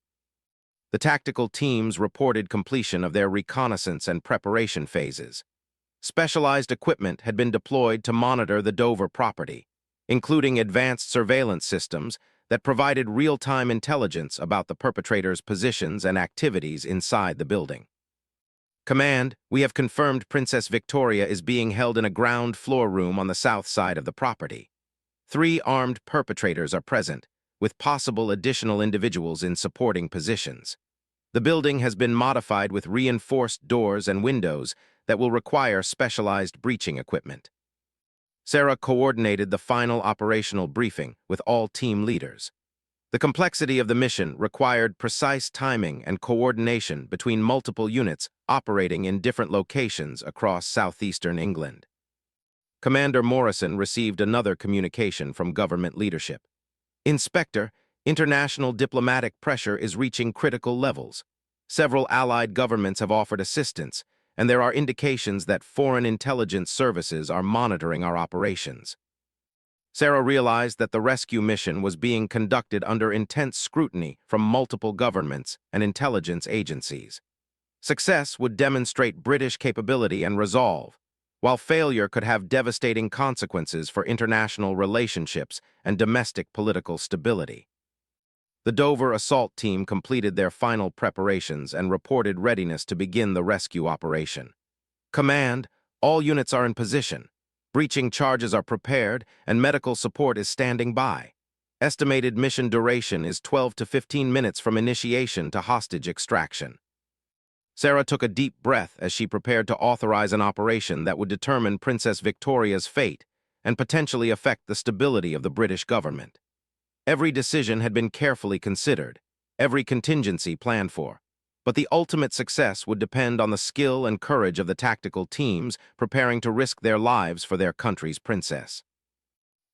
The tactical teams reported completion of their reconnaissance and preparation phases. Specialized equipment had been deployed to monitor the Dover property, including advanced surveillance systems that provided real-time intelligence about the perpetrators' positions and activities inside the building. Command, we have confirmed Princess Victoria is being held in a ground floor room on the south side of the property. 3 armed perpetrators are present, with possible additional individuals in supporting positions. The building has been modified with reinforced doors and windows that will require specialized breaching equipment. Sarah coordinated the final operational briefing with all team leaders. The complexity of the mission required precise timing and coordination between multiple units operating in different locations across southeastern England. Commander Morrison received another communication from government leadership. Inspector, international diplomatic pressure is reaching critical levels. Several allied governments have offered assistance, and there are indications that foreign intelligence services are monitoring our operations. Sarah realized that the rescue mission was being conducted under intense scrutiny from multiple governments and intelligence agencies. Success would demonstrate British capability and resolve, while failure could have devastating consequences for international relationships and domestic political stability. The Dover assault team completed their final preparations and reported readiness to begin the rescue operation. Command, All units are in position. Breaching charges are prepared, and medical support is standing by. Estimated mission duration is 12 to 15 minutes from initiation to hostage extraction. Sarah took a deep breath as she prepared to authorize an operation that would determine Princess Victoria's fate and potentially affect the stability of the British government. Every decision had been carefully considered, every contingency planned for, but the ultimate success would depend on the skill and courage of the tactical teams preparing to risk their lives for their country's princess.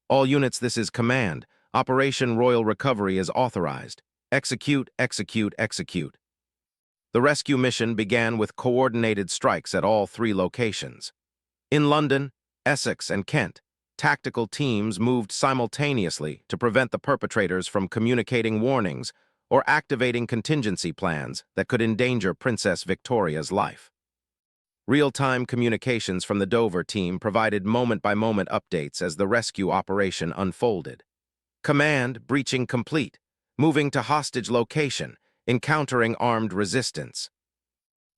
All units, this is command. Operation Royal Recovery is authorized. Execute, execute, execute. The rescue mission began with coordinated strikes at all three locations. In London, Essex, and Kent, tactical teams moved simultaneously to prevent the perpetrators from communicating warnings or activating contingency plans that could endanger Princess Victoria's life. Real-time communications from the Dover team provided moment-by-moment updates as the rescue operation unfolded. Command, breaching complete. Moving to hostage location, encountering armed resistance.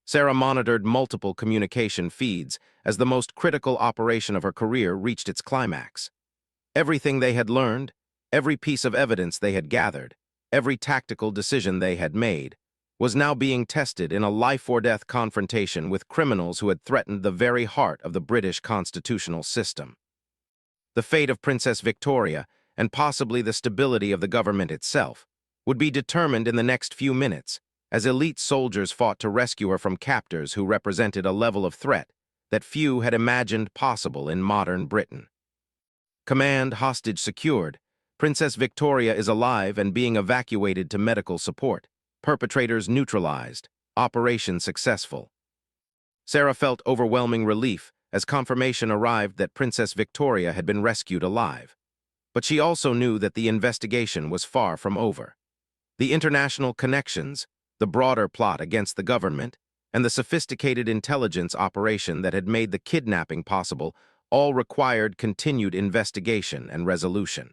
Sarah monitored multiple communication feeds as the most critical operation of her career reached its climax. Everything they had learned, every piece of evidence they had gathered, every tactical decision they had made, was now being tested in a life-or-death confrontation with criminals who had threatened the very heart of the British constitutional system. The fate of Princess Victoria, and possibly the stability of the government itself, would be determined in the next few minutes, as elite soldiers fought to rescue her from captors who represented a level of threat that few had imagined possible in modern Britain. Command, hostage secured. Princess Victoria is alive and being evacuated to medical support. Perpetrators neutralized. Operation successful. Sarah felt overwhelming relief as confirmation arrived that Princess Victoria had been rescued alive. But she also knew that the investigation was far from over. The international connections, the broader plot against the government, and the sophisticated intelligence operation that had made the kidnapping possible all required continued investigation and resolution.